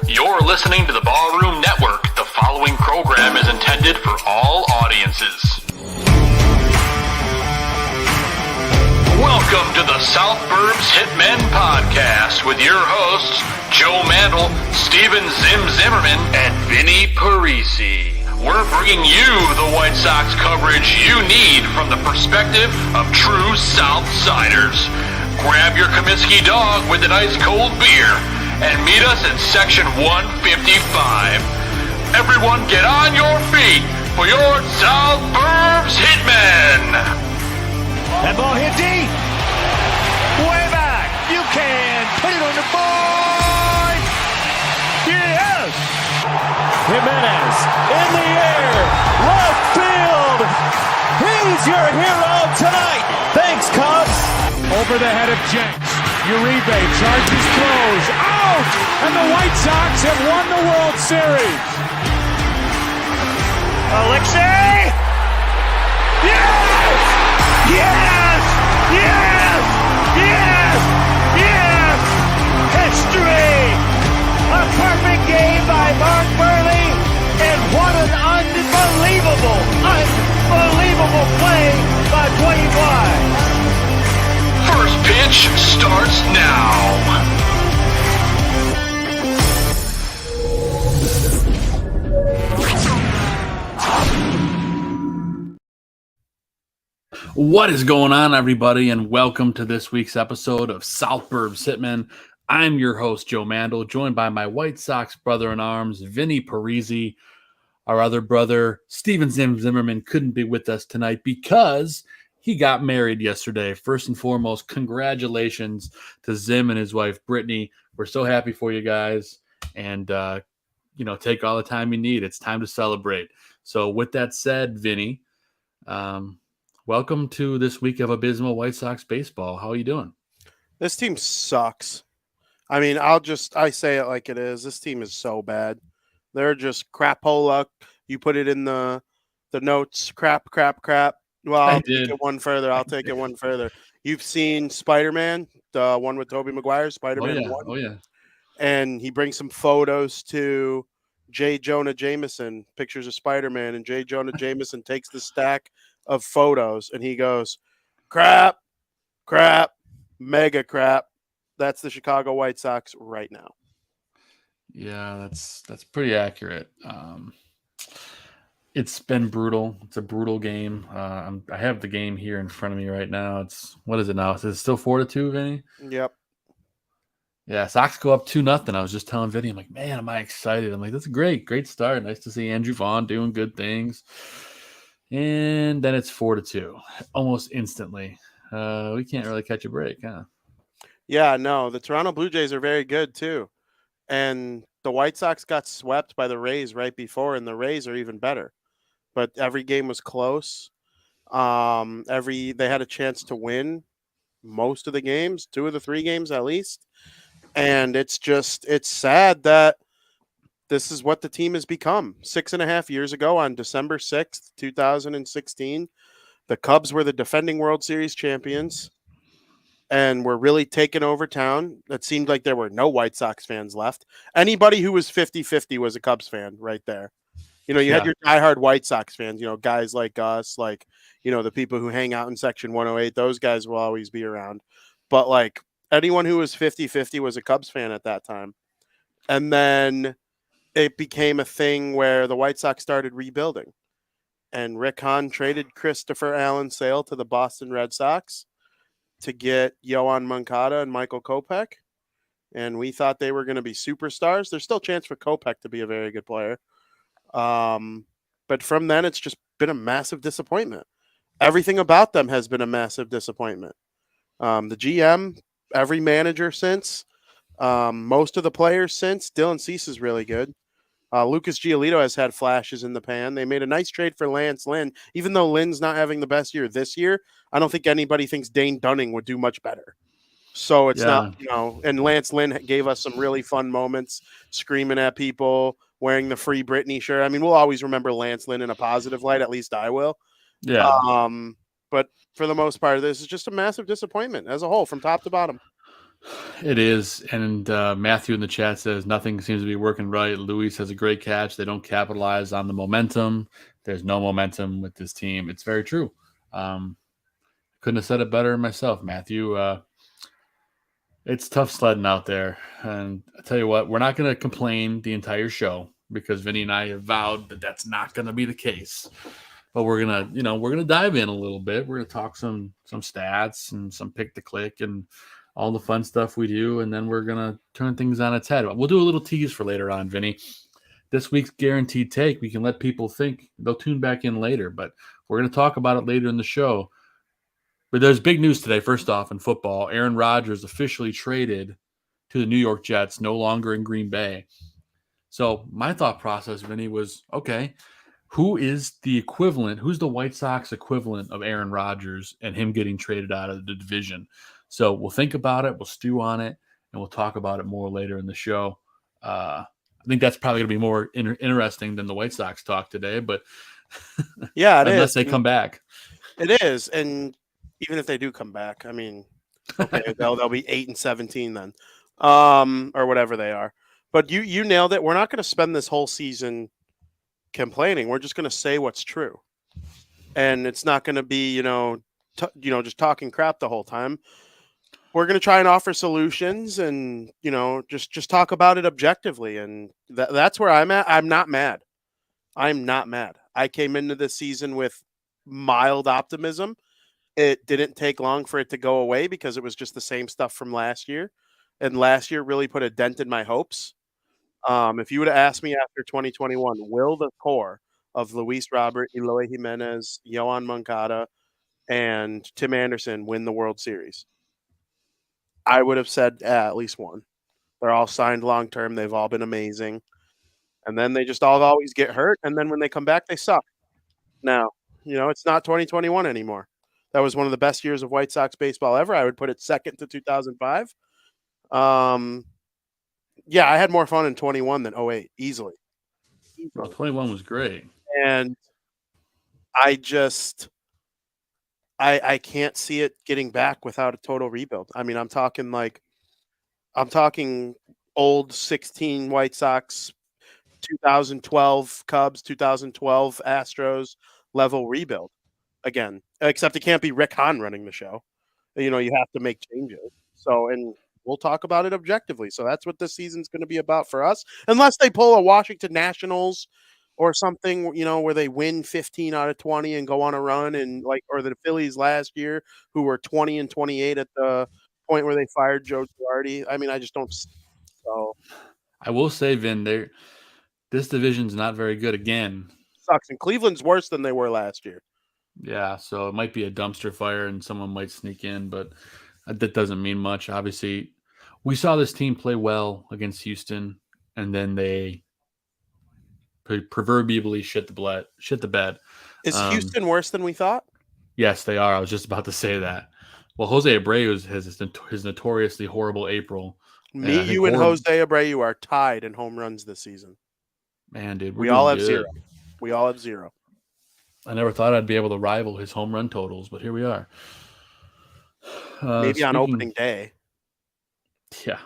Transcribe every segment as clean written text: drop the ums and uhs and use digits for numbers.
You're listening to the Ballroom Network. The following program is intended for all audiences. Welcome to the South Burbs Hitmen podcast with your hosts, Joe Mandel, Steven Zimmerman, and Vinnie Parisi. We're bringing you the White Sox coverage you need from the perspective of true Southsiders. Grab your Comiskey dog with an ice-cold beer and meet us in section 155. Everyone get on your feet for your South Burbs Hitmen. That ball hit deep. Way back. You can put it on the board. Yes. Jimenez in the air. Left field. He's your hero tonight. Thanks, Cubs. Over the head of Jenks. Uribe charges, throws, out! And the White Sox have won the World Series. Alexei! Yes! Yes! Yes! Yes! Yes! History! A perfect game by Mark Burley, and what an unbelievable play by Dwayne Wise. First pitch starts now. What is going on, everybody, and welcome to this week's episode of South Burbs Hitmen. I'm your host, Joe Mandel, joined by my White Sox brother-in-arms, Vinnie Parisi. Our other brother, Steven Zimmerman, couldn't be with us tonight because he got married yesterday. First and foremost, congratulations to Zim and his wife, Brittany. We're so happy for you guys. And, take all the time you need. It's time to celebrate. So with that said, Vinny, welcome to this week of abysmal White Sox baseball. How are you doing? This team sucks. I mean, I say it like it is. This team is so bad. They're just crapola. You put it in the notes, crap. Well, I'll take it one further. You've seen Spider-Man, the one with Tobey Maguire, Spider-Man 1. Oh, yeah. And he brings some photos to J. Jonah Jameson, pictures of Spider-Man, and J. Jonah Jameson takes the stack of photos, and he goes, crap, mega crap. That's the Chicago White Sox right now. Yeah, that's pretty accurate. It's been brutal. It's a brutal game. I have the game here in front of me right now. What is it now? Is it still 4-2, Vinny? Yep. Yeah, Sox go up 2-0. I was just telling Vinny, I'm like, man, am I excited? I'm like, that's a great start. Nice to see Andrew Vaughn doing good things. And then it's 4-2, almost instantly. We can't really catch a break, huh? Yeah, no, the Toronto Blue Jays are very good too. And the White Sox got swept by the Rays right before, and the Rays are even better. But every game was close. They had a chance to win most of the games, 2 of the 3 games at least. And it's sad that this is what the team has become. 6.5 years ago on December 6th, 2016, the Cubs were the defending World Series champions and were really taking over town. It seemed like there were no White Sox fans left. Anybody who was 50-50 was a Cubs fan right there. You had your diehard White Sox fans, guys like us, the people who hang out in Section 108, those guys will always be around. But, anyone who was 50-50 was a Cubs fan at that time. And then it became a thing where the White Sox started rebuilding. And Rick Hahn traded Christopher Allen Sale to the Boston Red Sox to get Yohan Moncada and Michael Kopech. And we thought they were going to be superstars. There's still a chance for Kopech to be a very good player. But from then, it's just been a massive disappointment. Everything about them has been a massive disappointment. The GM, every manager since, most of the players since. Dylan Cease is really good. Lucas Giolito has had flashes in the pan. They made a nice trade for Lance Lynn. Even though Lynn's not having the best year this year, I don't think anybody thinks Dane Dunning would do much better. So it's not, and Lance Lynn gave us some really fun moments, screaming at people, wearing the Free Britney shirt. I mean, we'll always remember Lance Lynn in a positive light. At least I will. Yeah, But for the most part, this is just a massive disappointment as a whole, from top to bottom. it is. And Matthew in the chat says nothing seems to be working right. Luis has a great catch. They don't capitalize on the momentum. There's no momentum with this team. It's very true. Couldn't have said it better myself, Matthew. It's tough sledding out there. And I tell you what, we're not going to complain the entire show because Vinny and I have vowed that that's not going to be the case. But we're gonna dive in a little bit. We're gonna talk some stats and some pick to click and all the fun stuff we do, and then we're gonna turn things on its head. We'll do a little tease for later on, Vinny. This week's guaranteed take, we can let people think. They'll tune back in later, but we're gonna talk about it later in the show. But there's big news today. First off, in football, Aaron Rodgers officially traded to the New York Jets, no longer in Green Bay. So my thought process, Vinny, was okay. Who is the equivalent? Who's the White Sox equivalent of Aaron Rodgers and him getting traded out of the division? So we'll think about it, we'll stew on it, and we'll talk about it more later in the show. I think that's probably going to be more interesting than the White Sox talk today, but yeah, unless they come back. It is, and even if they do come back, I mean, okay, they'll be 8-17 then, or whatever they are. But you nailed it. We're not going to spend this whole season complaining. We're just going to say what's true, and it's not going to be just talking crap the whole time. We're going to try and offer solutions, and just talk about it objectively. And that's where I'm at. I'm not mad. I came into this season with mild optimism. It didn't take long for it to go away because it was just the same stuff from last year, and last year really put a dent in my hopes. If you would have asked me after 2021, will the core of Luis Robert, Eloy Jimenez, Yohan Moncada, and Tim Anderson win the World Series? I would have said at least one. They're all signed long term. They've all been amazing. And then they just all always get hurt. And then when they come back, they suck. Now, it's not 2021 anymore. That was one of the best years of White Sox baseball ever. I would put it second to 2005. Yeah, I had more fun in 21 than 08, easily. Well, 21 was great. And I can't see it getting back without a total rebuild. I mean, I'm talking old 16 White Sox, 2012 Cubs, 2012 Astros level rebuild again. Except it can't be Rick Hahn running the show. You have to make changes. So, and we'll talk about it objectively. So that's what this season's going to be about for us. Unless they pull a Washington Nationals or something, where they win 15 out of 20 and go on a run, and or the Phillies last year, who were 20-28 at the point where they fired Joe Girardi. I mean, I just don't. So I will say, Vin, this division's not very good again. Sucks, and Cleveland's worse than they were last year. Yeah, so it might be a dumpster fire and someone might sneak in, but that doesn't mean much. Obviously, we saw this team play well against Houston, and then they proverbially shit the bed. Is Houston worse than we thought? Yes, they are. I was just about to say that. Well, Jose Abreu has his notoriously horrible April. You and Jose Abreu are tied in home runs this season. Man, dude, we all have zero. We all have zero. I never thought I'd be able to rival his home run totals, but here we are. Maybe on opening day. Yeah.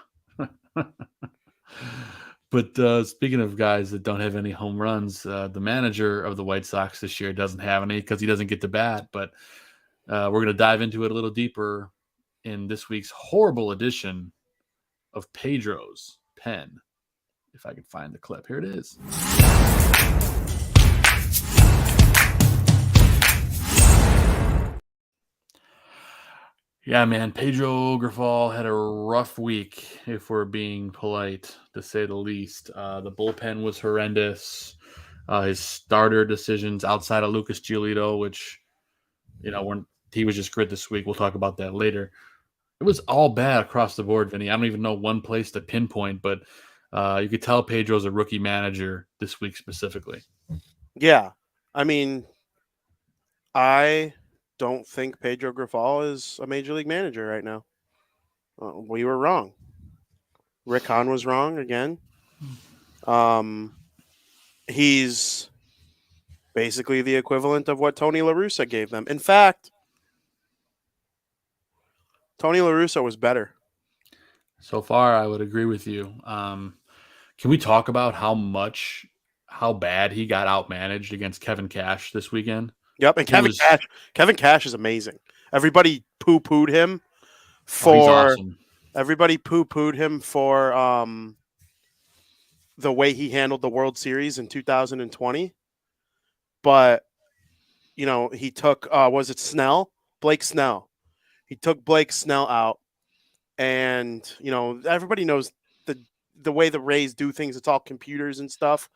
But speaking of guys that don't have any home runs, the manager of the White Sox this year doesn't have any because he doesn't get to bat. But we're going to dive into it a little deeper in this week's horrible edition of Pedro's Pen. If I can find the clip. Here it is. Yeah, man, Pedro Grifol had a rough week, if we're being polite, to say the least. The bullpen was horrendous. His starter decisions outside of Lucas Giolito, which, he was just great this week. We'll talk about that later. It was all bad across the board, Vinny. I don't even know one place to pinpoint, but you could tell Pedro's a rookie manager this week specifically. Yeah. I mean, I don't think Pedro Grifol is a major league manager right now. We were wrong. Rick Hahn was wrong again. He's Basically the equivalent of what Tony La Russa gave them. In fact, Tony La Russa was better. So far, I would agree with you. Can we talk about how bad he got outmanaged against Kevin Cash this weekend? Yep, and Kevin Cash is amazing. Everybody poo-pooed him He's for awesome. everybody poo-pooed him for the way he handled the World Series in 2020. But he took was it Snell? Blake Snell. He took Blake Snell out, and everybody knows the way the Rays do things. It's all computers and stuff.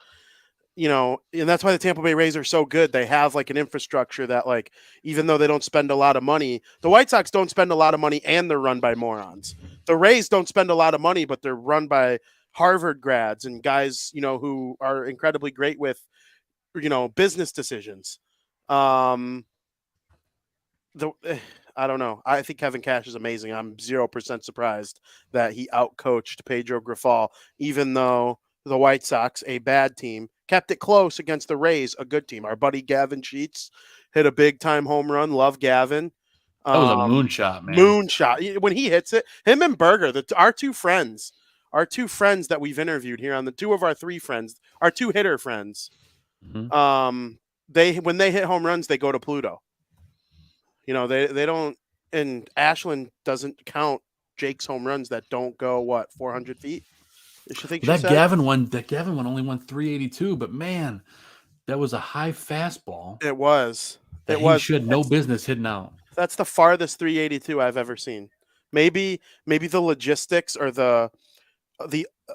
And that's why the Tampa Bay Rays are so good. They have like an infrastructure that, like, even though they don't spend a lot of money, the White Sox don't spend a lot of money and they're run by morons. The Rays don't spend a lot of money, but they're run by Harvard grads and guys, who are incredibly great with, business decisions. I don't know. I think Kevin Cash is amazing. I'm 0% surprised that he outcoached Pedro Grifol, even though the White Sox, a bad team, kept it close against the Rays, a good team. Our buddy Gavin Sheets hit a big-time home run. Love Gavin. That was a moonshot, man. Moonshot. When he hits it, him and Berger, our two friends that we've interviewed here on the two of our three friends, our two hitter friends, when they hit home runs, they go to Pluto. They don't, and Ashland doesn't count Jake's home runs that don't go 400 feet. Gavin one only won 382, but man, that was a high fastball. It was. He should no business hitting out. That's the farthest 382 I've ever seen. Maybe the logistics or the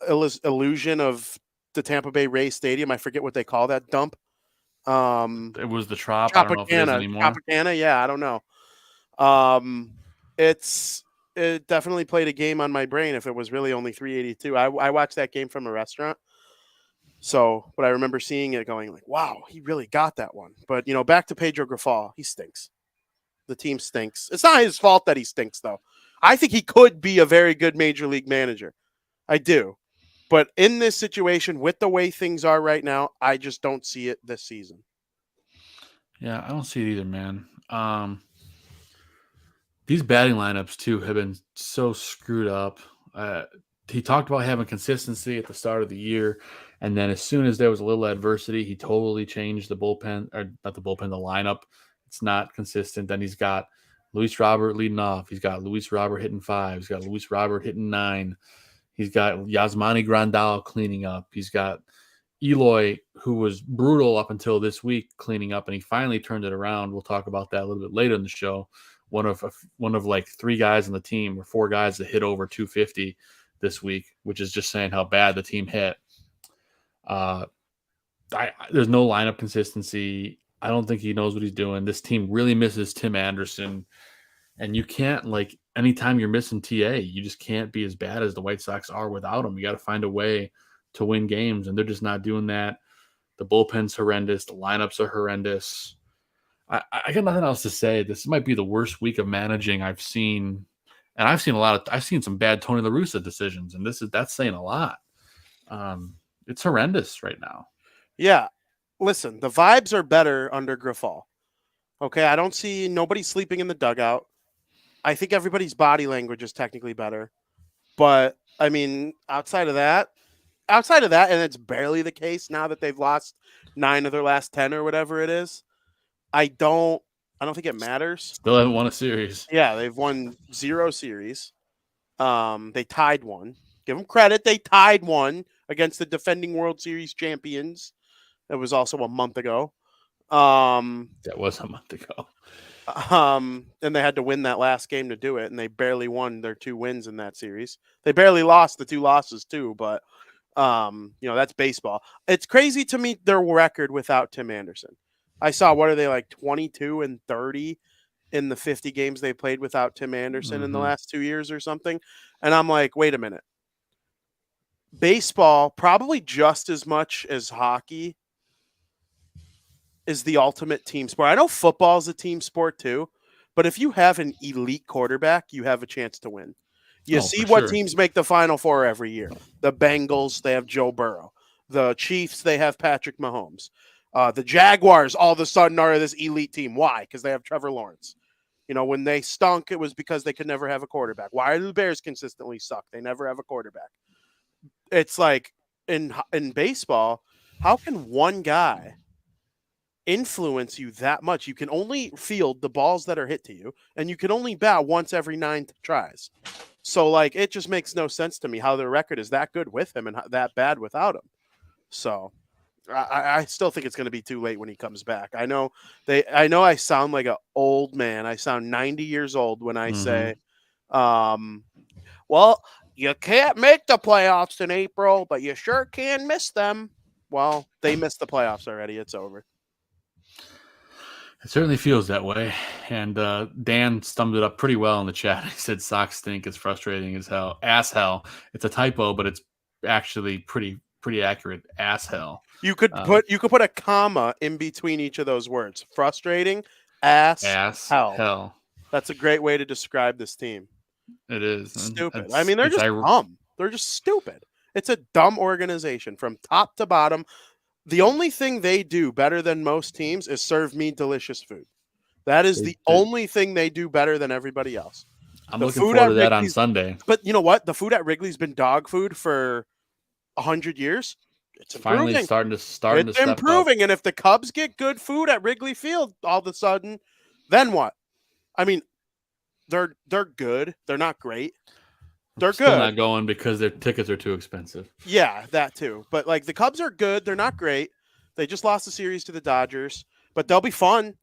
illusion of the Tampa Bay Rays Stadium. I forget what they call that dump. It was the Trop. I don't know if it is anymore. Tropicana, yeah, I don't know. It definitely played a game on my brain if it was really only 382. I watched that game from a restaurant. So, but I remember seeing it going like, wow, he really got that one. But, back to Pedro Grifol, he stinks. The team stinks. It's not his fault that he stinks, though. I think he could be a very good major league manager. I do. But in this situation, with the way things are right now, I just don't see it this season. Yeah, I don't see it either, man. These batting lineups, too, have been so screwed up. He talked about having consistency at the start of the year, and then as soon as there was a little adversity, he totally changed the bullpen, or not the bullpen, the lineup. It's not consistent. Then he's got Luis Robert leading off. He's got Luis Robert hitting 5. He's got Luis Robert hitting 9. He's got Yasmani Grandal cleaning up. He's got Eloy, who was brutal up until this week, cleaning up, and he finally turned it around. We'll talk about that a little bit later in the show. One of like 3 guys on the team, or 4 guys that hit over 250 this week, which is just saying how bad the team hit. There's no lineup consistency. I don't think he knows what he's doing. This team really misses Tim Anderson, and you can't, like, anytime you're missing TA, you just can't be as bad as the White Sox are without him. You got to find a way to win games, and they're just not doing that. The bullpen's horrendous. The lineups are horrendous. I got nothing else to say. This might be the worst week of managing I've seen, and I've seen some bad Tony La Russa decisions, and that's saying a lot. It's horrendous right now. Yeah, listen, the vibes are better under Grifol. Okay, I don't see nobody sleeping in the dugout. I think everybody's body language is technically better, but I mean, outside of that, and it's barely the case now that they've lost 9 of their last 10 or whatever it is. I don't think it matters. Still haven't won a series. Yeah, they've won 0 series. They tied 1. Give them credit. They tied 1 against the defending World Series champions. That was also a month ago. That was a month ago. And they had to win that last game to do it, and they barely won their 2 wins in that series. They barely lost the 2 losses too, but that's baseball. It's crazy to me their record without Tim Anderson. I saw, what are they, like 22-30 in the 50 games they played without Tim Anderson in the last 2 years or something. And I'm like, wait a minute. Baseball, probably just as much as hockey, is the ultimate team sport. I know football is a team sport too, but if you have an elite quarterback, you have a chance to win. You see what teams make the Final Four every year. The Bengals, they have Joe Burrow. The Chiefs, they have Patrick Mahomes. The Jaguars all of a sudden are this elite team. Why? Because they have Trevor Lawrence. When they stunk, it was because they could never have a quarterback. Why do the Bears consistently suck? They never have a quarterback. It's like in baseball, how can one guy influence you that much? You can only field the balls that are hit to you, and you can only bat once every 9 tries. So, like, it just makes no sense to me how their record is that good with him and that bad without him. So I still think it's going to be too late when he comes back. I know I sound like an old man. I sound 90 years old when I say, well, you can't make the playoffs in April, but you sure can miss them. Well, they missed the playoffs already. It's over. It certainly feels that way. And Dan summed it up pretty well in the chat. He said, "Sox stink. It's frustrating as hell. Ass hell. It's a typo, but it's actually pretty accurate. Ass hell." You could put a comma in between each of those words. Frustrating, ass hell. That's a great way to describe this team. It is. Stupid. I mean, they're just dumb. They're just stupid. It's a dumb organization from top to bottom. The only thing they do better than most teams is serve me delicious food. That is the only thing they do better than everybody else. I'm looking forward to that on Sunday. But you know what? The food at Wrigley's been dog food for 100 years. It's finally starting to step improving. And if the Cubs get good food at Wrigley Field all of a sudden, then what? I mean, they're good. They're not great. They're still good. Not going because their tickets are too expensive. Yeah, that too. But like the Cubs are good. They're not great. They just lost the series to the Dodgers, but they'll be fun.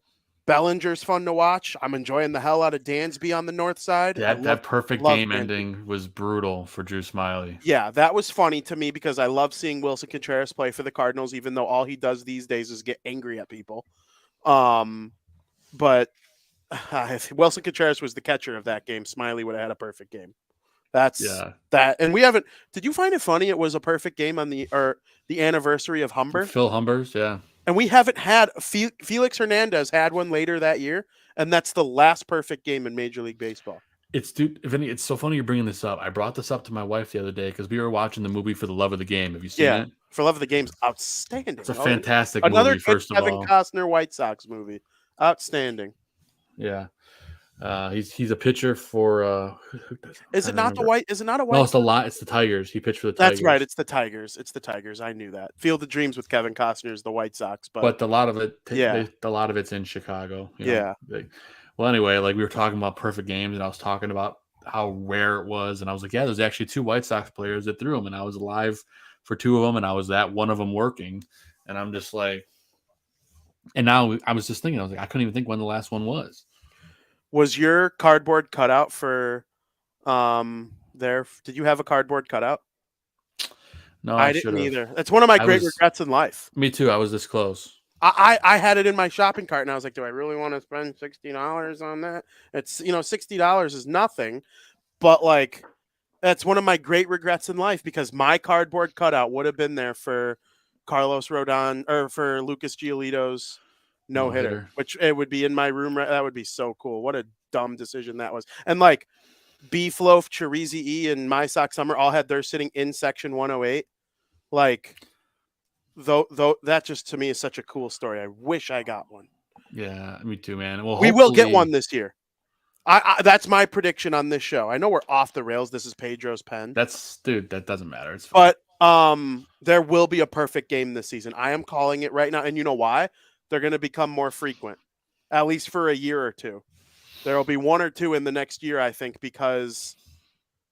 Bellinger's fun to watch. I'm enjoying the hell out of Dansby on the north side. That perfect game ending was brutal for Drew Smiley. Yeah, that was funny to me because I love seeing Wilson Contreras play for the Cardinals, even though all he does these days is get angry at people. But if Wilson Contreras was the catcher of that game, Smiley would have had a perfect game. That. And we haven't. Did you find it funny? It was a perfect game on the anniversary of Humber. Phil Humbers, yeah. And we haven't had Felix Hernandez had one later that year, and that's the last perfect game in Major League Baseball. Vinny, it's so funny you're bringing this up. I brought this up to my wife the other day because we were watching the movie For the Love of the Game. Have you seen it? For Love of the Game's outstanding. It's a fantastic Another movie. First of all, Kevin Costner White Sox movie, outstanding. Yeah. He's a pitcher for Is it not a White? No, it's the Tigers. He pitched for the Tigers. That's right, it's the Tigers. I knew that. Field of Dreams with Kevin Costner is the White Sox, but a lot of it's in Chicago. Well, anyway, like we were talking about perfect games, and I was talking about how rare it was, and I was like, yeah, there's actually 2 White Sox players that threw them, and I was alive for 2 of them, and I was at one of them working, and I'm just like, and now I was just thinking, I was like, I couldn't even think when the last one was. Was your cardboard cutout for there? Did you have a cardboard cutout? No, I didn't either. That's one of my great regrets in life. Me too. I was this close. I had it in my shopping cart, and I was like, do I really want to spend $60 on that? It's $60 is nothing, but like that's one of my great regrets in life because my cardboard cutout would have been there for Carlos Rodon or for Lucas Giolito's no-hitter, which it would be in my room. That would be so cool. What a dumb decision that was. And like Beef Loaf, Chirizi E, and My Sock Summer all had theirs sitting in section 108. Like, though that just to me is such a cool story. I wish I got one. Yeah, me too, man. Well, we will get one this year. That's my prediction on this show. I know we're off the rails. This is Pedro's pen. That doesn't matter. It's fine. But there will be a perfect game this season. I am calling it right now, and you know why? They're going to become more frequent, at least for a year or two. There will be 1 or 2 in the next year, I think, because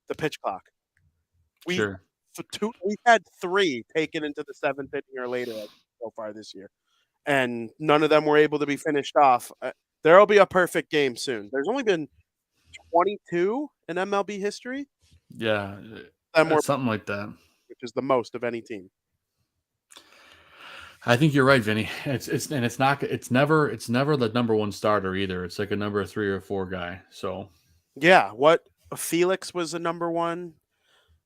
the pitch clock. We've had 3 taken into the 7th inning or later so far this year, and none of them were able to be finished off. There will be a perfect game soon. There's only been 22 in MLB history. Yeah, something like that, which is the most of any team. I think you're right, Vinny. It's never the number 1 starter either. It's like a number 3 or 4 guy. So yeah, Felix was a number 1.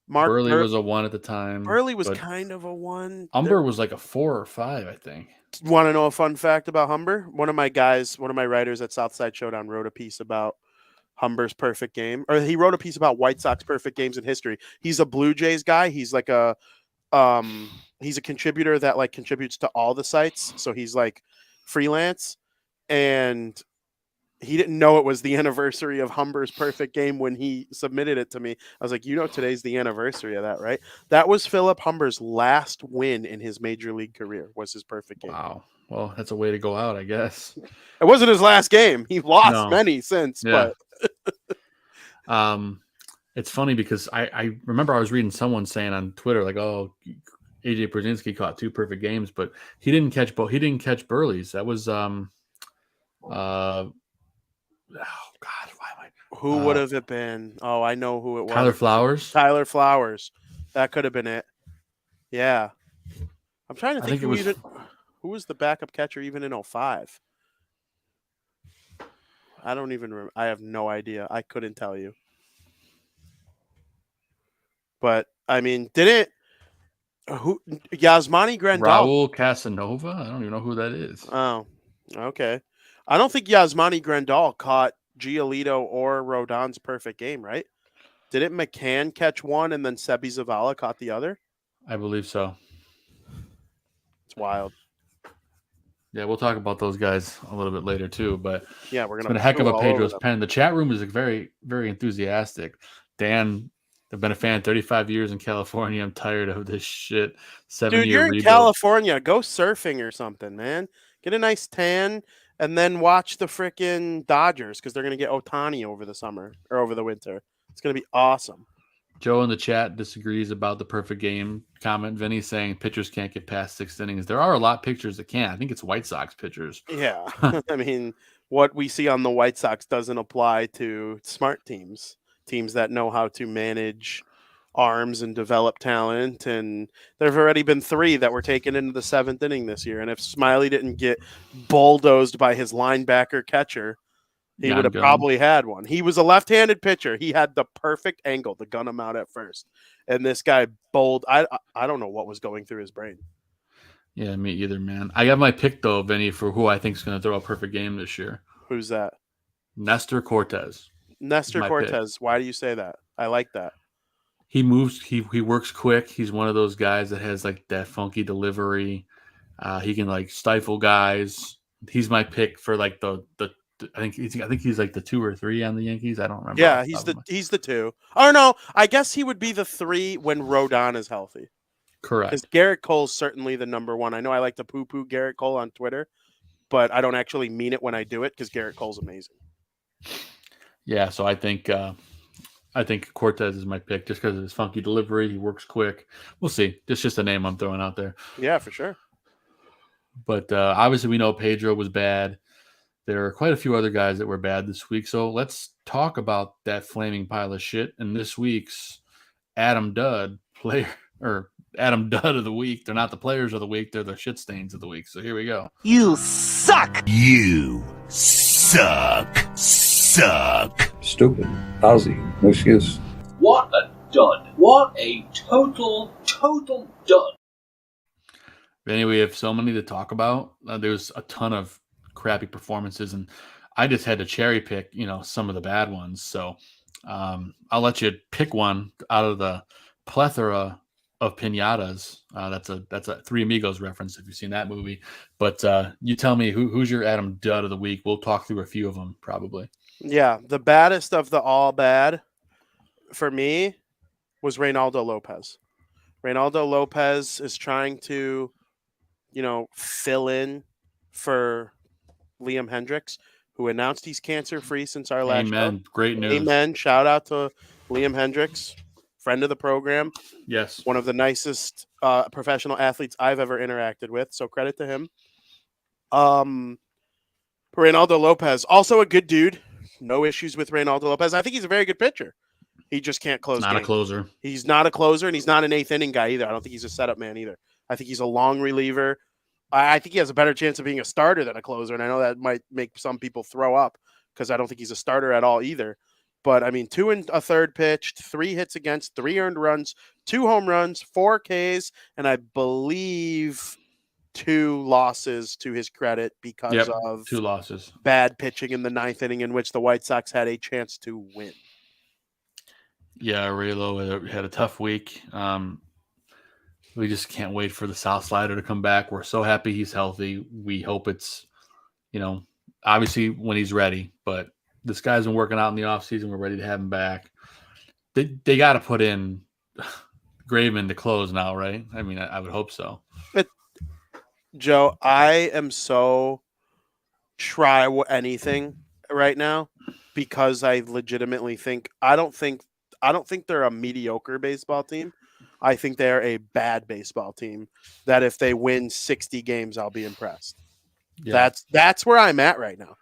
Burley was a 1 at the time. Burley was kind of a 1. Humber was like a 4 or 5, I think. Want to know a fun fact about Humber? One of my writers at Southside Showdown wrote a piece about Humber's perfect game, or he wrote a piece about White Sox perfect games in history. He's a Blue Jays guy. He's like a he's a contributor that like contributes to all the sites. So he's like freelance, and he didn't know it was the anniversary of Humber's perfect game when he submitted it to me. I was like, today's the anniversary of that, right? That was Philip Humber's last win in his major league career, was his perfect game. Wow. Well, that's a way to go out, I guess. It wasn't his last game. He lost No. many since, Yeah. but It's funny because I remember I was reading someone saying on Twitter, like, oh, AJ Brzezinski caught 2 perfect games, but he didn't catch Burley's. That was oh God, why am I who would have it been? Oh, I know who it was. Tyler Flowers? Tyler Flowers. That could have been it. Yeah. I'm trying to think who was the backup catcher even in 05? I don't even remember. I have no idea. I couldn't tell you. But I mean, Yasmani Grandal? Raul Casanova? I don't even know who that is. Oh, okay. I don't think Yasmani Grandal caught Giolito or Rodon's perfect game, right? Didn't McCann catch one and then Sebi Zavala caught the other? I believe so. It's wild. Yeah, we'll talk about those guys a little bit later too. But yeah, we're gonna. It's been a heck of a Pedro's pen. The chat room is very, very enthusiastic. Dan, I've been a fan 35 years in California. I'm tired of this shit. 7-year Dude, you're in rebuild. California. Go surfing or something, man. Get a nice tan and then watch the freaking Dodgers because they're gonna get Ohtani over the summer or over the winter. It's gonna be awesome. Joe in the chat disagrees about the perfect game comment. Vinny saying pitchers can't get past 6 innings. There are a lot of pitchers that can. I think it's White Sox pitchers. Yeah. I mean, what we see on the White Sox doesn't apply to smart teams that know how to manage arms and develop talent. And there have already been 3 that were taken into the 7th inning this year. And if Smiley didn't get bulldozed by his linebacker catcher, he would have probably had one. He was a left-handed pitcher. He had the perfect angle to gun him out at first. And this guy bowled. I don't know what was going through his brain. Yeah, me either, man. I got my pick, though, Vinny, for who I think is going to throw a perfect game this year. Who's that? Nestor Cortez. Nestor Cortez. Why do you say that? I like that. He moves. He works quick. He's one of those guys that has like that funky delivery. He can like stifle guys. He's my pick for like the I think he's like the 2 or 3 on the Yankees. I don't remember. Yeah, he's the 2. Oh no, I guess he would be the 3 when Rodon is healthy. Correct. Because Garrett Cole's certainly the number 1. I know I like to poo-poo Garrett Cole on Twitter, but I don't actually mean it when I do it because Garrett Cole's amazing. Yeah, so I think Cortez is my pick just because of his funky delivery. He works quick. We'll see. It's just a name I'm throwing out there. Yeah, for sure. But obviously we know Pedro was bad. There are quite a few other guys that were bad this week. So let's talk about that flaming pile of shit in this week's Adam Dudd of the week. They're not the players of the week. They're the shit stains of the week. So here we go. You suck. You suck. Stupid. Lousy. No excuse. What a dud. What a total dud. Anyway, we have so many to talk about. There's a ton of crappy performances, and I just had to cherry pick, some of the bad ones. So I'll let you pick one out of the plethora of piñatas. That's a Three Amigos reference if you've seen that movie. But you tell me who's your Adam Dudd of the week. We'll talk through a few of them probably. Yeah, the baddest of the all bad for me was Reynaldo Lopez. Reynaldo Lopez is trying to, fill in for Liam Hendricks, who announced he's cancer-free since our last show. Great news. Amen. Shout out to Liam Hendricks, friend of the program. Yes. One of the nicest professional athletes I've ever interacted with. So credit to him. Reynaldo Lopez, also a good dude. No issues with Reynaldo Lopez. I think he's a very good pitcher. He just can't close games. Not a closer. He's not a closer, and he's not an 8th inning guy either. I don't think he's a setup man either. I think he's a long reliever. I think he has a better chance of being a starter than a closer, and I know that might make some people throw up because I don't think he's a starter at all either. But, 2 1/3 pitched, 3 hits against, 3 earned runs, 2 home runs, 4 Ks, and I believe 2 losses to his credit because of 2 losses. Bad pitching in the 9th inning in which the White Sox had a chance to win. Yeah, Raylo had a tough week. We just can't wait for the South Slider to come back. We're so happy he's healthy. We hope it's, obviously when he's ready. But this guy's been working out in the offseason. We're ready to have him back. They got to put in Graveman to close now, right? I mean, I would hope so. Joe, I am so try anything right now because I legitimately think I don't think they're a mediocre baseball team. I think they're a bad baseball team that if they win 60 games, I'll be impressed. Yeah. That's where I'm at right now.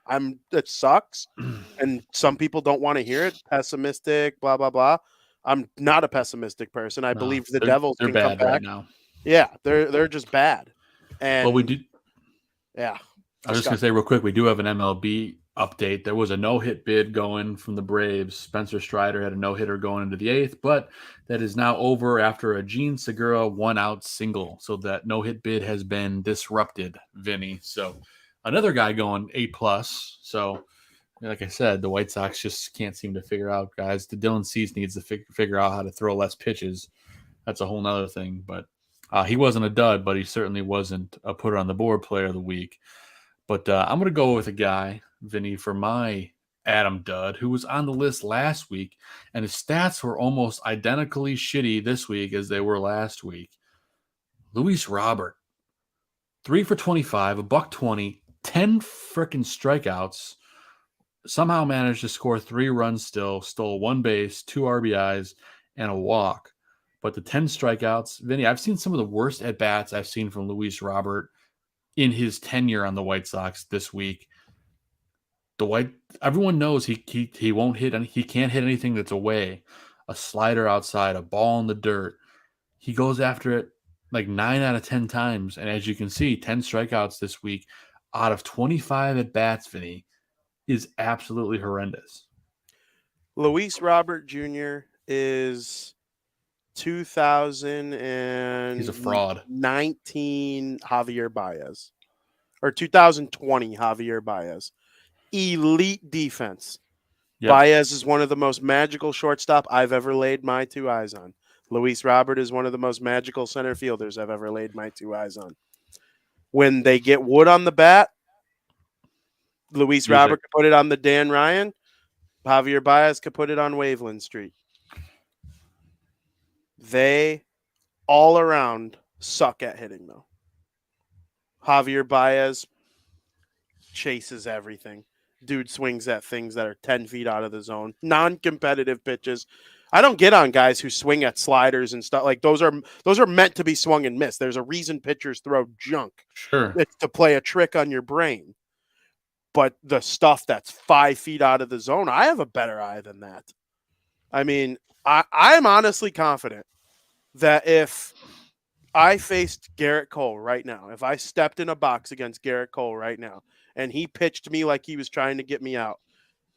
It sucks. And some people don't want to hear it. Pessimistic, blah, blah, blah. I'm not a pessimistic person. I believe the Devils they're can bad come back right now. Yeah, they're just bad. And well, we do. Yeah. I was just gonna say real quick, we do have an MLB update. There was a no-hit bid going from the Braves. Spencer Strider had a no-hitter going into the 8th, but that is now over after a Gene Segura one-out single. So that no-hit bid has been disrupted, Vinny. So another guy going 8+. So like I said, the White Sox just can't seem to figure out, guys. The Dylan Cease needs to figure out how to throw less pitches. That's a whole nother thing. But he wasn't a dud, but he certainly wasn't a put on the board player of the week. But I'm going to go with a guy, Vinny, for my Adam Dud, who was on the list last week, and his stats were almost identically shitty this week as they were last week. Luis Robert, 3 for 25, $120, 10 freaking strikeouts, somehow managed to score 3 runs still, stole 1 base, 2 RBIs, and a walk. But the 10 strikeouts, Vinny, I've seen some of the worst at-bats I've seen from Luis Robert in his tenure on the White Sox this week. Everyone knows he won't hit, he can't hit anything that's away. A slider outside, a ball in the dirt. He goes after it like 9 out of 10 times. And as you can see, 10 strikeouts this week out of 25 at bats, Vinny, is absolutely horrendous. Luis Robert Jr. is 2000 and he's a fraud. 19 Javier Baez or 2020 Javier Baez. Elite defense. Yep. Baez is one of the most magical shortstop I've ever laid my 2 eyes on. Luis Robert is one of the most magical center fielders I've ever laid my 2 eyes on. When they get wood on the bat, Luis Robert could put it on the Dan Ryan. Javier Baez could put it on Waveland Street. They all around suck at hitting, though. Javier Baez chases everything. Dude swings at things that are 10 feet out of the zone. Non-competitive pitches. I don't get on guys who swing at sliders and stuff. Like those are meant to be swung and missed. There's a reason pitchers throw junk. Sure. It's to play a trick on your brain. But the stuff that's 5 feet out of the zone, I have a better eye than that. I mean, I'm honestly confident that if I faced Garrett Cole right now, if I stepped in a box against Garrett Cole right now, and he pitched me like he was trying to get me out,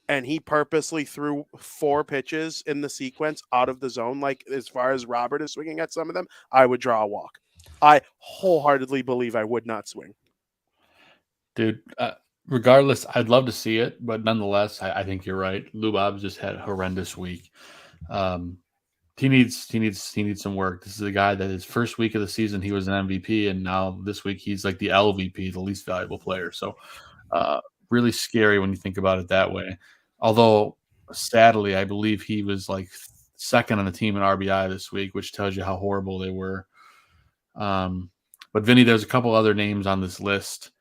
and he purposely threw 4 pitches in the sequence out of the zone, like as far as Robert is swinging at some of them, I would draw a walk. I wholeheartedly believe I would not swing. Dude, regardless, I'd love to see it, but nonetheless, I think you're right. Lou Bob's just had a horrendous week. He needs some work. This is a guy that his first week of the season he was an MVP, and now this week he's like the LVP, the least valuable player. So, really scary when you think about it that way. Although, sadly, I believe he was like second on the team in RBI this week, which tells you how horrible they were. But Vinny, there's a couple other names on this list.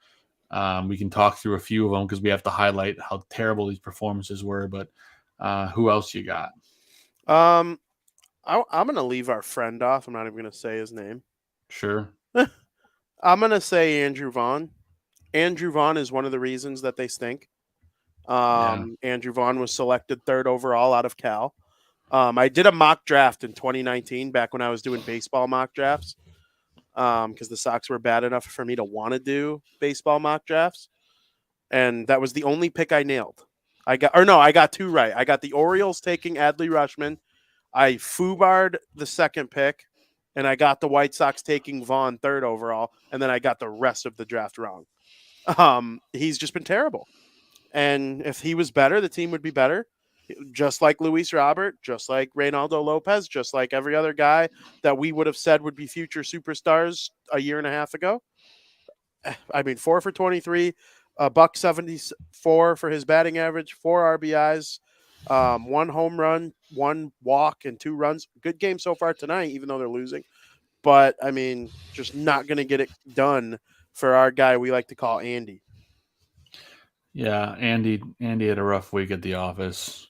We can talk through a few of them because we have to highlight how terrible these performances were. But who else you got? I'm going to leave our friend off. I'm not even going to say his name. Sure. I'm going to say Andrew Vaughn. Andrew Vaughn is one of the reasons that they stink. Andrew Vaughn was selected 3rd overall out of Cal. I did a mock draft in 2019 back when I was doing baseball mock drafts because the Sox were bad enough for me to want to do baseball mock drafts. And that was the only pick I nailed. I got 2 right. I got the Orioles taking Adley Rutschman. I foobarred the 2nd pick, and I got the White Sox taking Vaughn 3rd overall, and then I got the rest of the draft wrong. He's just been terrible. And if he was better, the team would be better. just like Luis Robert, just like Reynaldo Lopez, just like every other guy that we would have said would be future superstars a year and a half ago. I mean, 4 for 23, $174 for his batting average, 4 RBIs, 1 home run, 1 walk, and 2 runs. Good game so far tonight, even though they're losing. But I mean, just not going to get it done for our guy we like to call Andy. Yeah, Andy had a rough week at the office.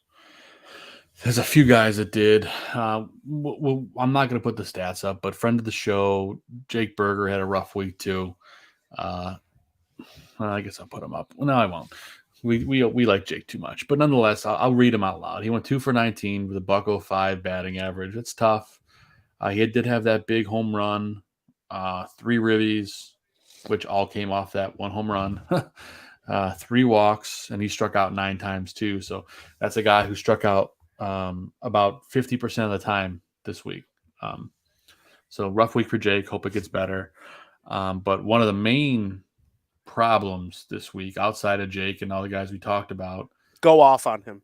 There's a few guys that did. I'm not going to put the stats up, but friend of the show, Jake Berger, had a rough week too. I guess I'll put him up. Well, no, I won't. We like Jake too much, but nonetheless, I'll read him out loud. He went 2 for 19 with a .05 batting average. It's tough. He did have that big home run, 3 ribbies, which all came off that 1 home run. 3 walks, and he struck out 9 times too. So that's a guy who struck out about 50% of the time this week. So rough week for Jake. Hope it gets better. But one of the main problems this week, outside of Jake and all the guys we talked about, go off on him.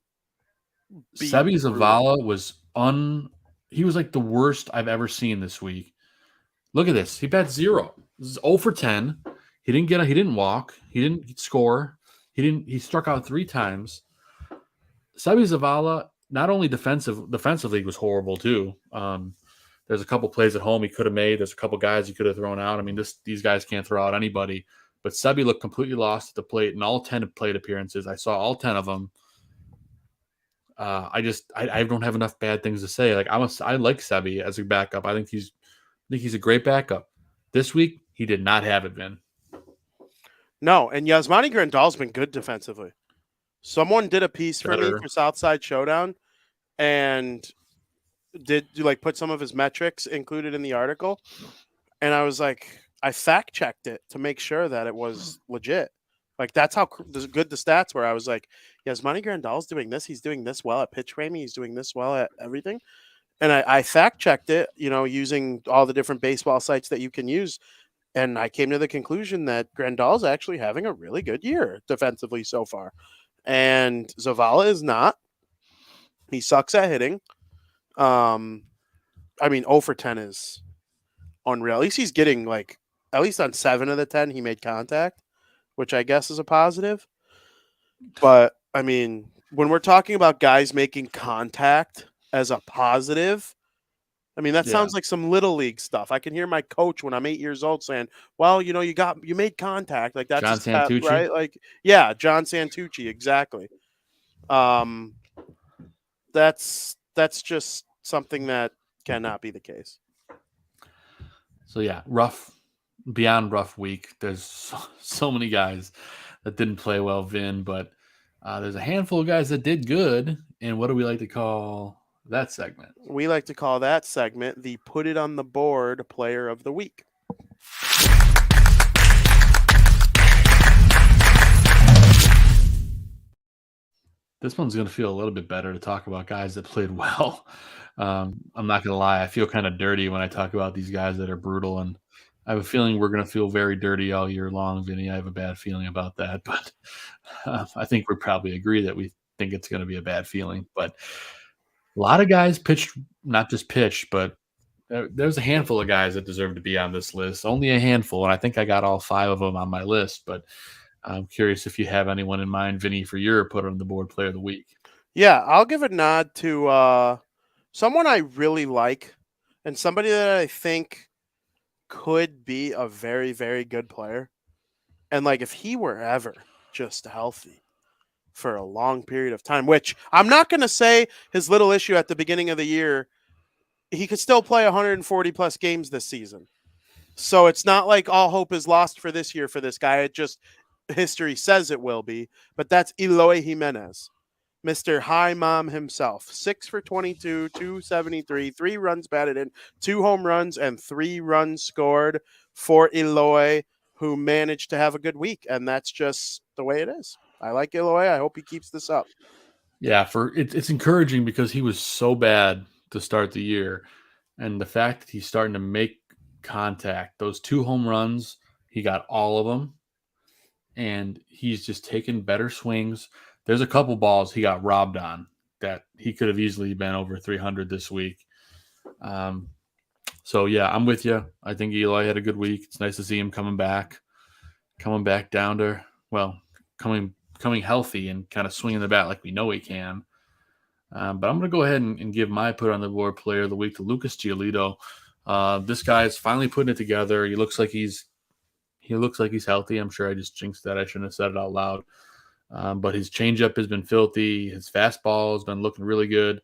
Sebi Zavala was he was like the worst I've ever seen this week. Look at this. He bat 0. This is 0 for 10. He didn't walk. He didn't score. He struck out 3 times. Sebi Zavala, not only defensively was horrible too. There's a couple plays at home he could have made. There's a couple guys he could have thrown out. I mean, these guys can't throw out anybody. But Sebi looked completely lost at the plate in all 10 plate appearances. I saw all 10 of them. I don't have enough bad things to say. Like I like Sebi as a backup. I think he's a great backup. This week he did not have it, Vin. No, and Yasmani Grandal's been good defensively. Someone did a piece for me for Southside Showdown, and did put some of his metrics included in the article, and I was like, I fact checked it to make sure that it was legit. Like that's how good the stats were. I was like, Yasmani Grandal's doing this. He's doing this well at pitch framing. He's doing this well at everything. And I fact checked it, using all the different baseball sites that you can use. And I came to the conclusion that Grandal's actually having a really good year defensively so far. And Zavala is not. He sucks at hitting. I mean, 0 for 10 is unreal. At least he's getting at least on 7 of the 10, he made contact, which I guess is a positive. But I mean, when we're talking about guys making contact as a positive, I mean, that sounds like some little league stuff. I can hear my coach when I'm 8 years old saying, well, you made contact. Like that's John Santucci, right? Like, yeah, John Santucci. Exactly. That's just something that cannot be the case. So yeah, beyond rough week. There's so many guys that didn't play well, Vin, but there's a handful of guys that did good. And what do we like to call that segment? We like to call that segment the Put It on the Board Player of the Week. This one's going to feel a little bit better to talk about guys that played well. I'm not going to lie. I feel kind of dirty when I talk about these guys that are brutal, and I have a feeling we're going to feel very dirty all year long, Vinny. I have a bad feeling about that, but I think we probably agree that we think it's going to be a bad feeling. But a lot of guys pitched, not just pitched, but there's a handful of guys that deserve to be on this list. Only a handful, and I think I got all 5 of them on my list, but I'm curious if you have anyone in mind, Vinny, for your Put on the Board Player of the Week. Yeah, I'll give a nod to someone I really like and somebody that I think could be a very, very good player. And if he were ever just healthy for a long period of time, which I'm not going to say his little issue at the beginning of the year, he could still play 140 plus games this season. So it's not like all hope is lost for this year for this guy. It just history says it will be, but that's Eloy Jimenez, Mr. High Mom himself. 6 for 22, 273, 3 runs batted in, 2 home runs, and 3 runs scored for Eloy, who managed to have a good week. And that's just the way it is. I like Eloy. I hope he keeps this up. Yeah, it's encouraging because he was so bad to start the year. And the fact that he's starting to make contact, those 2 home runs, he got all of them. And he's just taking better swings. There's a couple balls he got robbed on that he could have easily been over 300 this week. So yeah, I'm with you. I think Eli had a good week. It's nice to see him coming back down to, well, coming healthy and kind of swinging the bat like we know he can. But I'm going to go ahead and give my put on the board player of the week to Lucas Giolito. This guy's finally putting it together. He looks like he's healthy. I'm sure I just jinxed that. I shouldn't have said it out loud. But his changeup has been filthy. His fastball has been looking really good.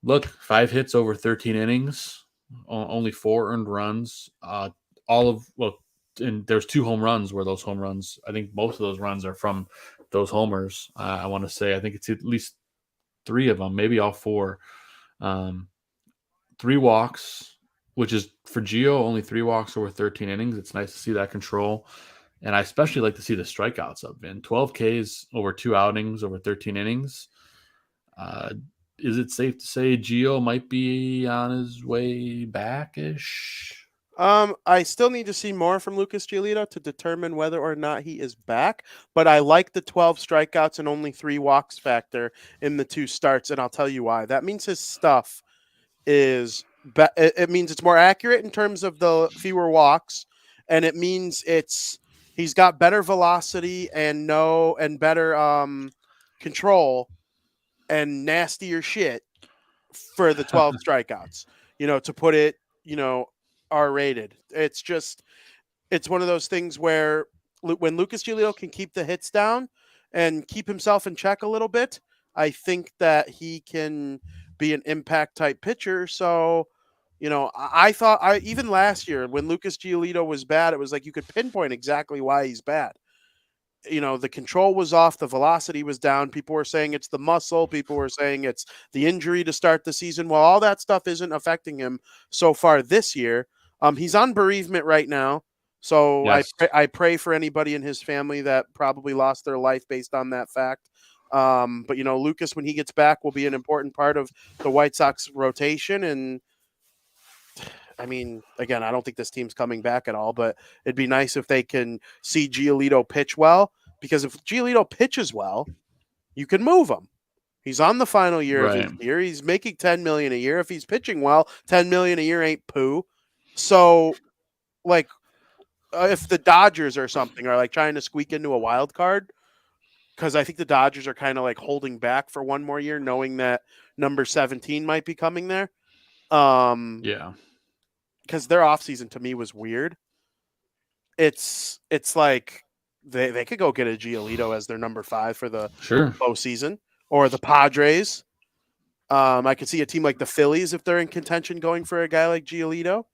Look, 5 hits over 13 innings, only 4 earned runs. And there's 2 home runs where those home runs, I think most of those runs are from those homers. I want to say, I think it's at least 3 of them, maybe all 4. 3 walks, which is for Gio, only 3 walks over 13 innings. It's nice to see that control. And I especially like to see the strikeouts up, Vin. 12 Ks over 2 outings over 13 innings. Is it safe to say Gio might be on his way back-ish? I still need to see more from Lucas Giolito to determine whether or not he is back, but I like the 12 strikeouts and only 3 walks factor in the 2 starts, and I'll tell you why. That means his stuff is it means it's more accurate in terms of the fewer walks, and it means he's got better velocity and better control and nastier shit for the 12 strikeouts. To put it, R-rated. It's one of those things where when Lucas Giolito can keep the hits down and keep himself in check a little bit, I think that he can be an impact type pitcher. So, I thought even last year when Lucas Giolito was bad, it was like you could pinpoint exactly why he's bad. The control was off, the velocity was down. People were saying it's the muscle. People were saying it's the injury to start the season. Well, all that stuff isn't affecting him so far this year. He's on bereavement right now. So Yes. I pray for anybody in his family that probably lost their life based on that fact. But Lucas, when he gets back, will be an important part of the White Sox rotation. And I mean, again, I don't think this team's coming back at all, but it'd be nice if they can see Giolito pitch well, because if Giolito pitches well, you can move him. He's on the final year of his year. He's making $10 million a year. If he's pitching well, $10 million a year ain't poo. So, if the Dodgers or something are trying to squeak into a wild card, because I think the Dodgers are kind of holding back for one more year, knowing that number 17 might be coming there. Yeah. Because their offseason to me was weird. It's like they could go get a Giolito as their number 5 for the postseason, or the Padres. I could see a team like the Phillies, if they're in contention, going for a guy like Giolito.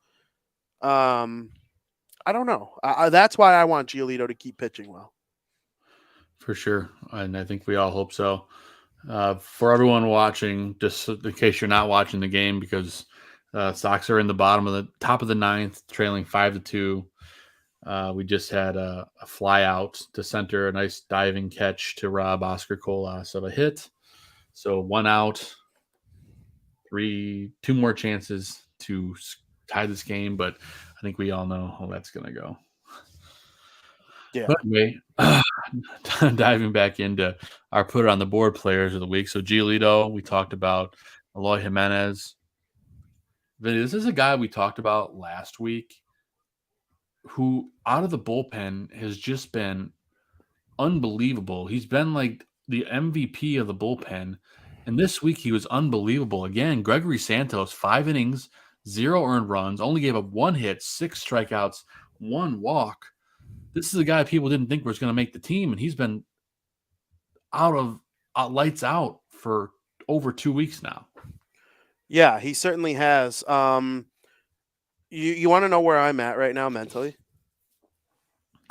I don't know. That's why I want Giolito to keep pitching well. For sure. And I think we all hope so. For everyone watching, just in case you're not watching the game, because Sox are in the top of the 9th, trailing 5-2. We just had a fly out to center, a nice diving catch to rob Oscar Colas of a hit. So 1 out, 2 more chances to tie this game, but I think we all know how that's going to go. Yeah. But anyway, diving back into our put it on the board players of the week. So Giolito, we talked about. Eloy Jimenez. Vinny, this is a guy we talked about last week who, out of the bullpen, has just been unbelievable. He's been like the MVP of the bullpen. And this week he was unbelievable. Again, Gregory Santos, 5 innings, 0 earned runs, only gave up 1 hit, 6 strikeouts, 1 walk. This is a guy people didn't think was going to make the team, and he's been lights out for over 2 weeks now. Yeah, he certainly has. You want to know where I'm at right now mentally?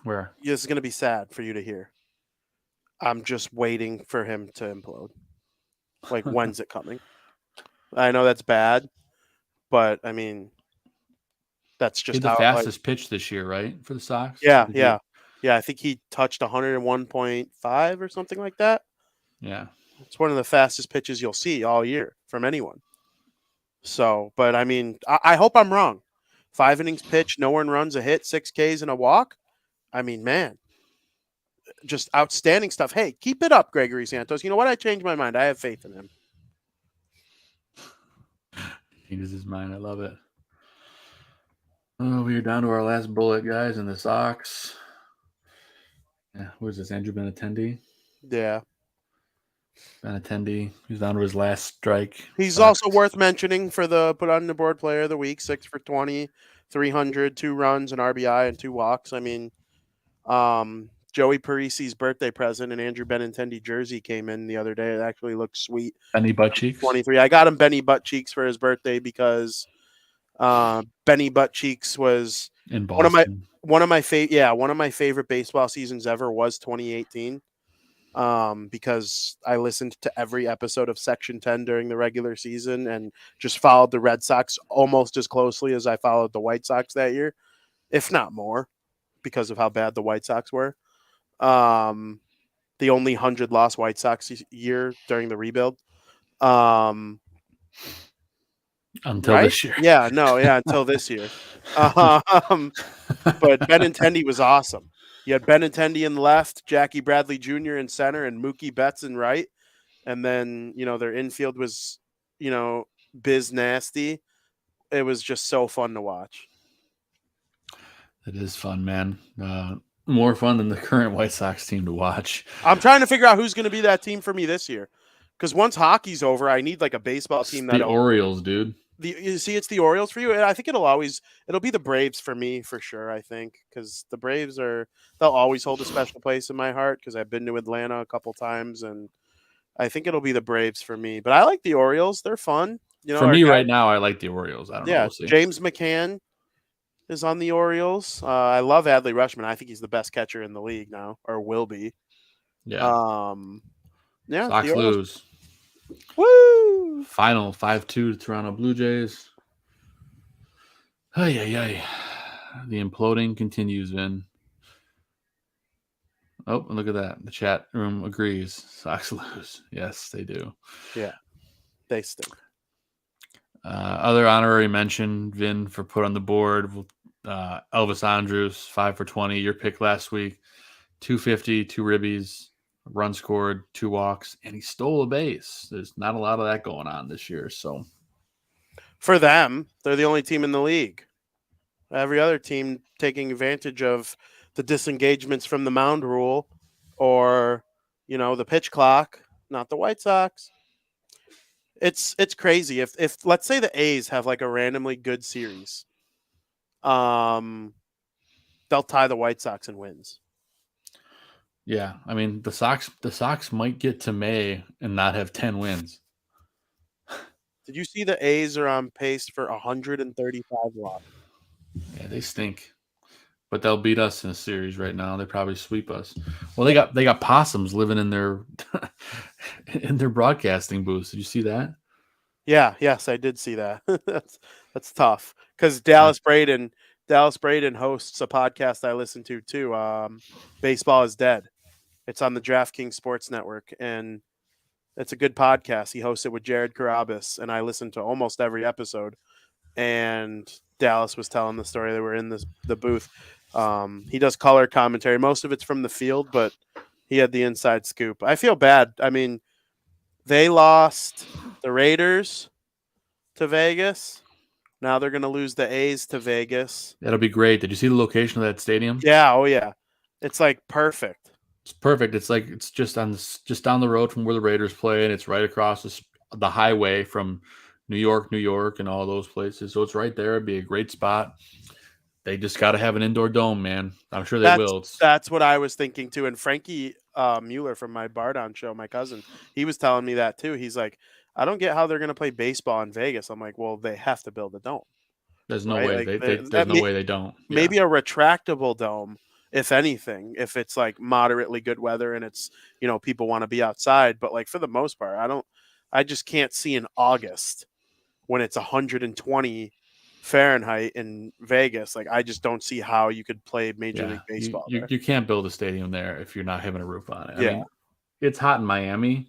Where? This is going to be sad for you to hear. I'm just waiting for him to implode. When's it coming? I know that's bad, but I mean, that's just the fastest pitch this year, right, for the Sox? Yeah. I think he touched 101.5 or something like that. Yeah, it's one of the fastest pitches you'll see all year from anyone. So, but I mean, I hope I'm wrong. 5 innings pitched, no one runs, a hit, 6 Ks and a walk. I mean, man, just outstanding stuff. Hey, keep it up, Gregory Santos. You know what? I changed my mind. I have faith in him. Changes his mind. I love it. Oh, we are down to our last bullet, guys, in the Sox. Yeah, who is this? Andrew Benintendi? Yeah. Benintendi. He's down to his last strike. He's Sox. also worth mentioning for the put on the board player of the week, 6 for 20, 300, 2 runs, an RBI, and 2 walks. I mean, Joey Parisi's birthday present, and Andrew Benintendi jersey came in the other day. It actually looked sweet. Benny Butt Cheeks? 23. I got him Benny Butt Cheeks for his birthday because Benny Butt Cheeks was in Boston. one of my favorite baseball seasons ever was 2018. Because I listened to every episode of Section 10 during the regular season and just followed the Red Sox almost as closely as I followed the White Sox that year, if not more, because of how bad the White Sox were. The only 100-loss White Sox year during the rebuild. Until this year. Until this year. But Benintendi was awesome. You had Benintendi in left, Jackie Bradley Jr. in center, and Mookie Betts in right. And then, their infield was, biz nasty. It was just so fun to watch. It is fun, man. More fun than the current White Sox team to watch. I'm trying to figure out who's going to be that team for me this year. Because once hockey's over, I need like a baseball team. The Orioles, dude. You see, it's the Orioles for you. And I think it'll be the Braves for me for sure. I think because the Braves they'll always hold a special place in my heart because I've been to Atlanta a couple times, and I think it'll be the Braves for me. But I like the Orioles; they're fun. For me right now, I like the Orioles. I don't know. Yeah, we'll see. James McCann is on the Orioles. I love Adley Rutschman. I think he's the best catcher in the league now, or will be. Yeah. Sox lose. Woo! Final 5-2 Toronto Blue Jays. The imploding continues, Vin. Oh, and look at that. The chat room agrees. Sox lose. Yes, they do. Yeah, they stink. Other honorary mention, Vin, for put on the board. Elvis Andrus, 5 for 20. Your pick last week. 250, 2 ribbies. Run scored, 2 walks, and he stole a base. There's not a lot of that going on this year. So for them, they're the only team in the league. Every other team taking advantage of the disengagements from the mound rule or, the pitch clock, not the White Sox. It's crazy. If let's say the A's have like a randomly good series, they'll tie the White Sox in wins. Yeah, I mean the Sox might get to May and not have 10 wins. Did you see the A's are on pace for 135 losses? Yeah, they stink, but they'll beat us in a series right now. They probably sweep us. Well, they got possums living in their in their broadcasting booths. Did you see that? Yeah, yes, I did see that. that's tough because Dallas Braden hosts a podcast I listen to too. Baseball is Dead. It's on the DraftKings Sports Network, and it's a good podcast. He hosts it with Jared Carabas, and I listen to almost every episode. And Dallas was telling the story. They were in the booth. He does color commentary. Most of it's from the field, but he had the inside scoop. I feel bad. I mean, they lost the Raiders to Vegas. Now they're going to lose the A's to Vegas. That'll be great. Did you see the location of that stadium? Yeah. Oh, yeah. It's like perfect. It's perfect. It's like it's just down the road from where the Raiders play, and it's right across the highway from New York, and all those places. So it's right there. It'd be a great spot. They just got to have an indoor dome, man. I'm sure they will. That's what I was thinking too. And Frankie Mueller from my Bardon show, my cousin, he was telling me that too. He's like, I don't get how they're going to play baseball in Vegas. I'm like, well, they have to build a dome. There's no way. There's no way they don't. Yeah. Maybe a retractable dome, if anything, if it's like moderately good weather and it's, people want to be outside. But like for the most part, I just can't see in August when it's 120 Fahrenheit in Vegas. Like, I just don't see how you could play Major League Baseball. You can't build a stadium there if you're not having a roof on it. Yeah. I mean, it's hot in Miami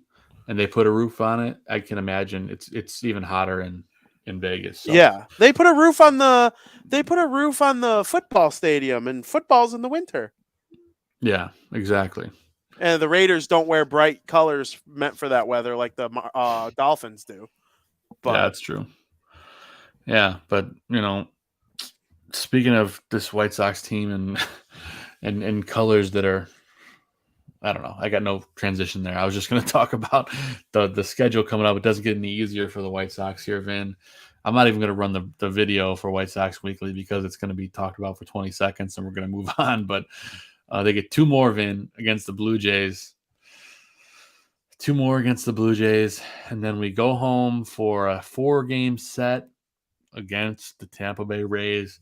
and they put a roof on it. I can imagine it's even hotter in Vegas. So. Yeah. They put a roof on the football stadium, and football's in the winter. Yeah, exactly. And the Raiders don't wear bright colors meant for that weather like the Dolphins do. Yeah, But that's true. Yeah, but speaking of this White Sox team and and colors that are, I don't know. I got no transition there. I was just going to talk about the schedule coming up. It doesn't get any easier for the White Sox here, Vin. I'm not even going to run the video for White Sox Weekly because it's going to be talked about for 20 seconds and we're going to move on. But they get two more, Vin, against the Blue Jays. Two more against the Blue Jays. And then we go home for a 4-game set against the Tampa Bay Rays.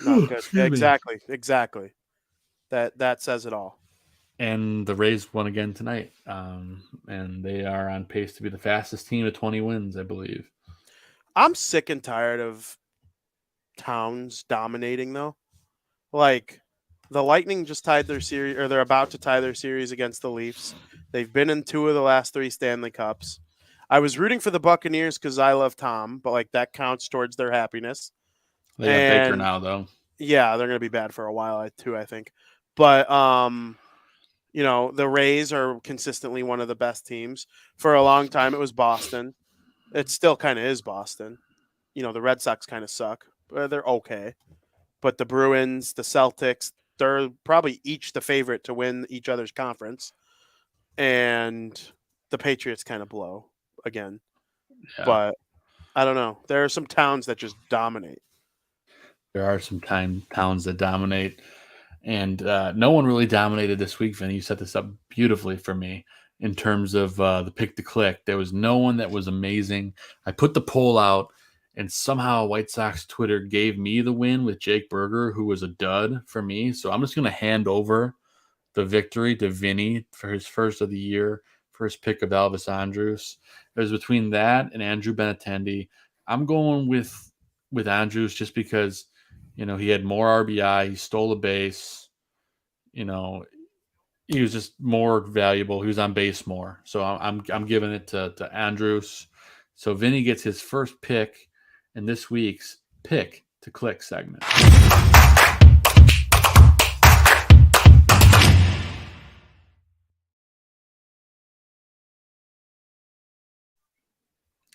not good. Excuse me. Exactly. That says it all. And the Rays won again tonight. And they are on pace to be the fastest team at 20 wins, I believe. I'm sick and tired of Towns dominating, though. Like, the Lightning just tied their series, or they're about to tie their series against the Leafs. They've been in 2 of the last 3 Stanley Cups. I was rooting for the Buccaneers because I love Tom, but like that counts towards their happiness. They got Baker now, though. Yeah, they're going to be bad for a while too, I think. But the Rays are consistently one of the best teams. For a long time, it was Boston. It still kind of is Boston. The Red Sox kind of suck. They're okay. But the Bruins, the Celtics, they're probably each the favorite to win each other's conference. And the Patriots kind of blow again. Yeah. But I don't know. There are some towns that just dominate. There are some towns that dominate. And no one really dominated this week, Vinny. You set this up beautifully for me in terms of the pick to click. There was no one that was amazing. I put the poll out, and somehow White Sox Twitter gave me the win with Jake Berger, who was a dud for me. So I'm just going to hand over the victory to Vinny for his first of the year, first pick of Elvis Andrus. It was between that and Andrew Benintendi. I'm going with Andrus just because he had more RBI. He stole a base. He was just more valuable. He was on base more. So I'm giving it to Andrus. So Vinny gets his first pick in this week's Pick to Click segment.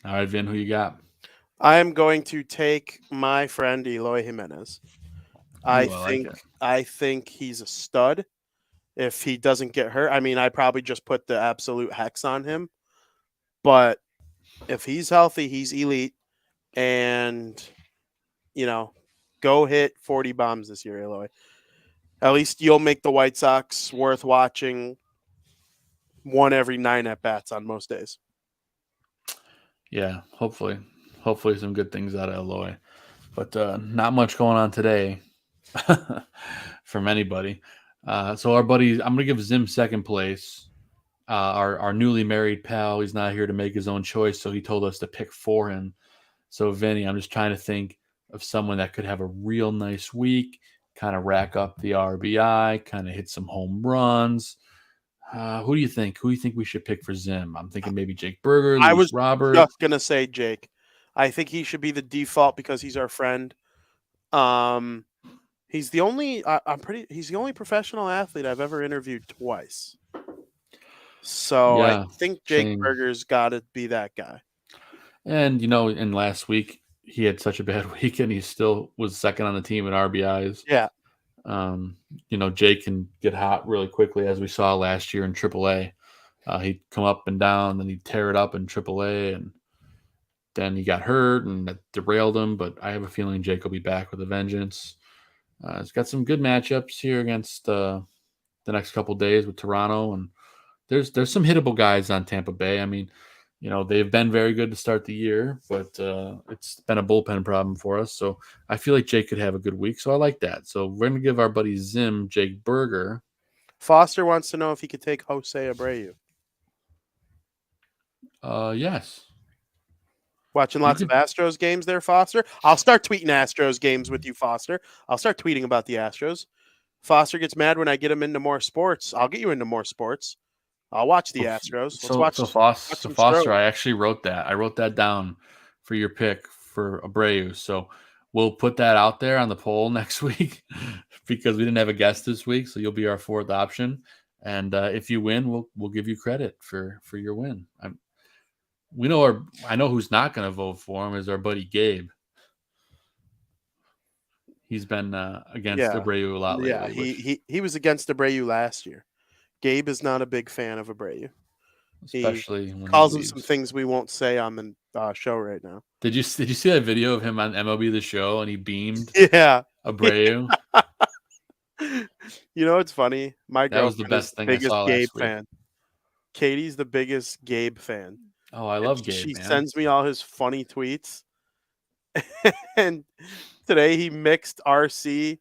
All right, Vin, who you got? I am going to take my friend Eloy Jimenez. I think he's a stud. If he doesn't get hurt, I probably just put the absolute hex on him. But if he's healthy, he's elite. And, go hit 40 bombs this year, Eloy. At least you'll make the White Sox worth watching 1 every 9 at-bats on most days. Yeah, hopefully some good things out of Eloy. But not much going on today from anybody. So our buddy, I'm going to give Zim second place. Our newly married pal, he's not here to make his own choice, so he told us to pick for him. So Vinny, I'm just trying to think of someone that could have a real nice week, kind of rack up the RBI, kind of hit some home runs. Who do you think? Who do you think we should pick for Zim? I'm thinking maybe Jake Berger, I was Robert. just going to say Jake. I think he should be the default because he's our friend. He's the only he's the only professional athlete I've ever interviewed twice. So Yeah, I think Jake same. Berger's got to be that guy. And in last week he had such a bad week and he still was second on the team in RBIs. Yeah. Jake can get hot really quickly, as we saw last year in AAA. He'd come up and down, then he'd tear it up in AAA, and then he got hurt and that derailed him. But I have a feeling Jake will be back with a vengeance. He's got some good matchups here against the next couple days with Toronto, and there's some hittable guys on Tampa Bay. They've been very good to start the year, but it's been a bullpen problem for us. So I feel like Jake could have a good week. So I like that. So we're going to give our buddy Zim Jake Berger. Foster wants to know if he could take Jose Abreu. Yes. Watching lots of Astros games there, Foster. I'll start tweeting Astros games with you, Foster. I'll start tweeting about the Astros. Foster gets mad when I get him into more sports. I'll get you into more sports. I'll watch the Astros. Foster, I actually wrote that. I wrote that down for your pick for Abreu. So we'll put that out there on the poll next week because we didn't have a guest this week, so you'll be our fourth option. And if you win, we'll give you credit for your win. I know who's not going to vote for him is our buddy Gabe. He's been against Abreu a lot lately. Yeah, he was against Abreu last year. Gabe is not a big fan of Abreu. Especially when calls he him some things we won't say on the show right now. Did you see that video of him on MLB The Show and he beamed? Yeah, Abreu. You know, it's funny. My That was the best thing I saw Gabe last week. fan. Katie's the biggest Gabe fan. Oh, I love Gabe. She man. sends me all his funny tweets. And today he mixed RC,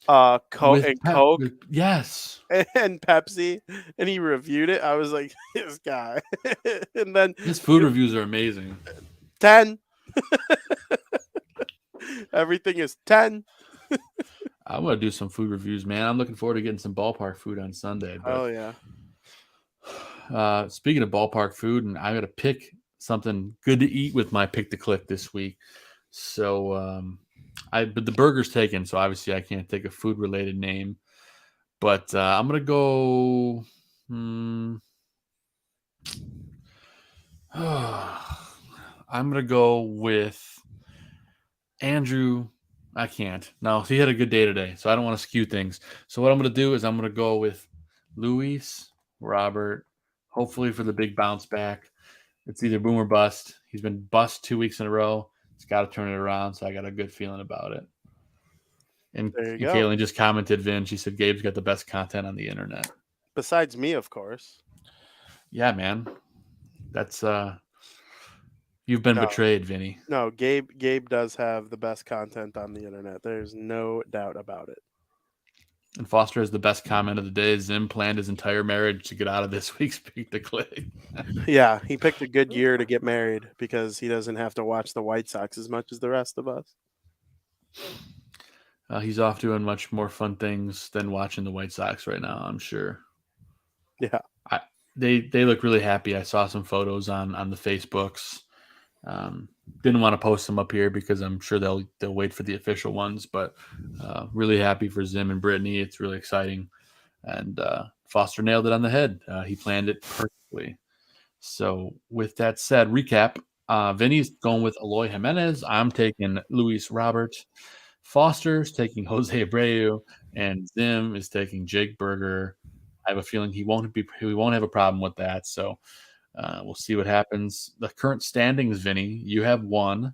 Coke and Coke, yes, and Pepsi, and he reviewed it. I was like, this guy. And then his food reviews are amazing. 10. Everything is 10. I'm gonna do some food reviews, man. I'm looking forward to getting some ballpark food on Sunday. But, Oh yeah. Speaking of ballpark food, and I got to pick something good to eat with my pick to click this week. So, but the burger's taken, so obviously I can't take a food related name. But I'm gonna go. I'm gonna go with Andrew. I can't. No, he had a good day today, so I don't want to skew things. So what I'm going to do is I'm going to go with Luis Robert, hopefully for the big bounce back. It's either boom or bust. He's been bust 2 weeks in a row. He's got to turn it around, so I got a good feeling about it. And Caitlin just commented, Vin, she said Gabe's got the best content on the internet. Besides me, of course. Yeah, man. That's you've been betrayed, Vinny. No, Gabe does have the best content on the internet. There's no doubt about it. And Foster has the best comment of the day. Zim planned his entire marriage to get out of this week's pick to click. Yeah, he picked a good year to get married because he doesn't have to watch the White Sox as much as the rest of us. He's off doing much more fun things than watching the White Sox right now, I'm sure. Yeah. They look really happy. I saw some photos on the Facebooks. Didn't want to post them up here because I'm sure they'll wait for the official ones, but really happy for Zim and Brittany. It's really exciting. And Foster nailed it on the head. He planned it perfectly. So with that said, recap. Vinny's going with Eloy Jimenez. I'm taking Luis Robert. Foster's taking Jose Abreu, and Zim is taking Jake Berger. I have a feeling he won't have a problem with that. So we'll see what happens. The current standings, Vinny, you have one,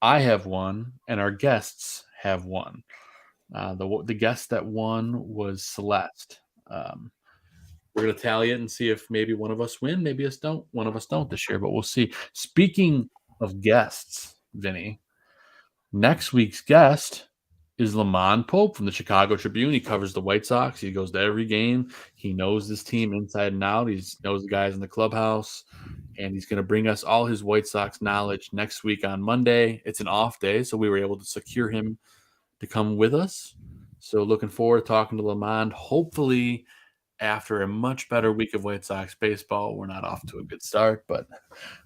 I have one, and our guests have one. The guest that won was Celeste. We're gonna tally it and see if maybe one of us win, maybe us don't. One of us don't this year, but we'll see. Speaking of guests, Vinny, next week's guest is Lamont Pope from the Chicago Tribune. He covers the White Sox. He goes to every game. He knows this team inside and out. He knows the guys in the clubhouse, and he's going to bring us all his White Sox knowledge next week on Monday. It's an off day, so we were able to secure him to come with us. So looking forward to talking to Lamont. Hopefully, after a much better week of White Sox baseball, we're not off to a good start, but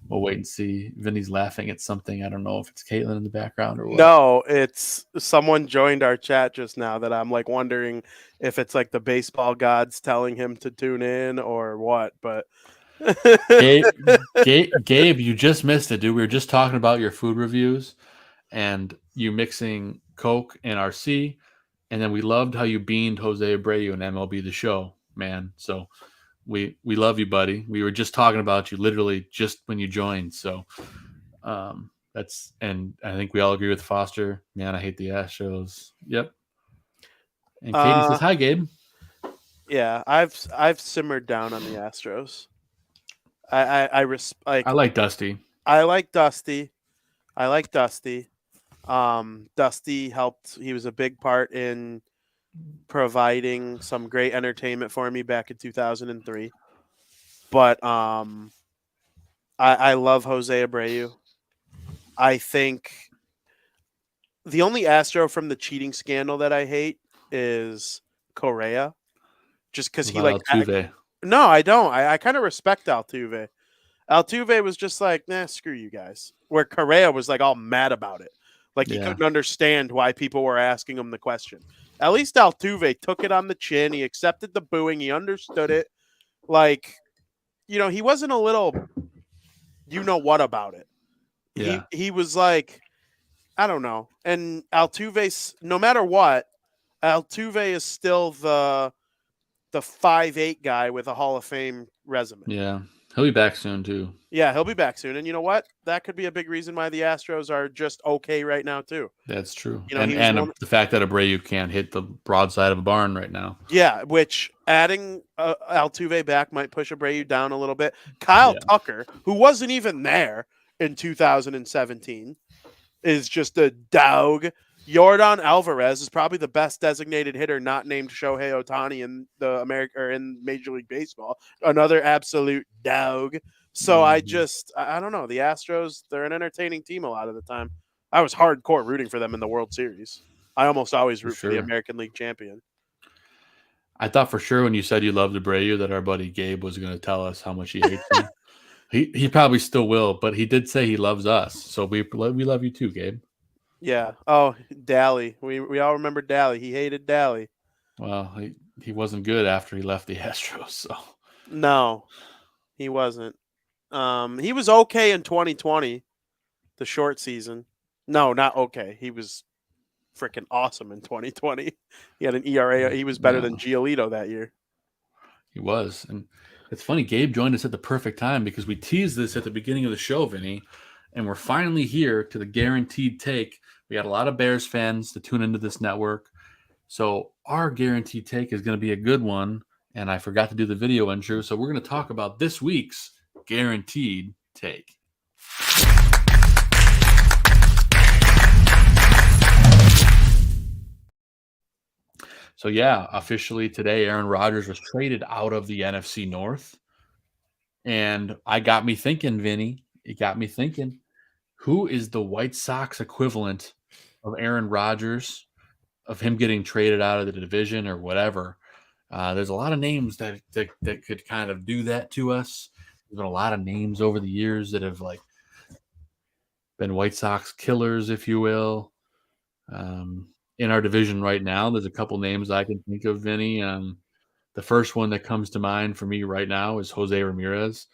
we'll wait and see. Vinny's laughing at something. I don't know if it's Caitlin in the background or what. No, it's someone joined our chat just now that I'm like wondering if it's like the baseball gods telling him to tune in or what, but Gabe, you just missed it, dude. We were just talking about your food reviews and you mixing Coke and RC, and then we loved how you beamed Jose Abreu and MLB The Show, man. So we love you, buddy. We were just talking about you literally just when you joined. So and I think we all agree with Foster. Man, I hate the Astros. Yep. And Katie says hi, Gabe. Yeah, I've simmered down on the Astros. I like Dusty. I like Dusty. Dusty helped. He was a big part in providing some great entertainment for me back in 2003. But I love Jose Abreu. I think the only Astro from the cheating scandal that I hate is Correa, just because he Altuve. No, I don't. I kind of respect Altuve. Altuve was just like, nah, screw you guys. Where Correa was like all mad about it. Like he couldn't understand why people were asking him the question. At least Altuve took it on the chin. He accepted the booing. He understood it. Like, he wasn't a little what about it. Yeah. He was like, I don't know. And Altuve, no matter what, Altuve is still the 5'8" guy with a Hall of Fame resume. Yeah. He'll be back soon too. Yeah, he'll be back soon. And you know what? That could be a big reason why the Astros are just okay right now too. That's true. He was And the fact that Abreu can't hit the broadside of a barn right now. Yeah, which adding Altuve back might push Abreu down a little bit. Kyle Tucker, who wasn't even there in 2017, is just a dog. Yordan Alvarez is probably the best designated hitter not named Shohei Ohtani in in Major League Baseball. Another absolute dog. So I don't know. The Astros, they're an entertaining team a lot of the time. I was hardcore rooting for them in the World Series. I almost always root for the American League champion. I thought for sure when you said you loved Abreu that our buddy Gabe was going to tell us how much he hates him. He probably still will, but he did say he loves us. So we love you too, Gabe. Yeah. Oh, Daly. We all remember Daly. He hated Daly. Well, he wasn't good after he left the Astros. So no, he wasn't. He was okay in 2020, the short season. No, not okay. He was freaking awesome in 2020. He had an ERA. He was better than Giolito that year. He was. And it's funny, Gabe joined us at the perfect time because we teased this at the beginning of the show, Vinny, and we're finally here to the guaranteed take. We had a lot of Bears fans to tune into this network. So our guaranteed take is going to be a good one. And I forgot to do the video intro. So we're going to talk about this week's guaranteed take. So yeah, officially today, Aaron Rodgers was traded out of the NFC North. And I got me thinking, Vinny. It got me thinking, who is the White Sox equivalent of Aaron Rodgers, of him getting traded out of the division or whatever? There's a lot of names that could kind of do that to us. There's been a lot of names over the years that have been White Sox killers, if you will. In our division right now, there's a couple names I can think of, Vinny. The first one that comes to mind for me right now is Jose Ramirez.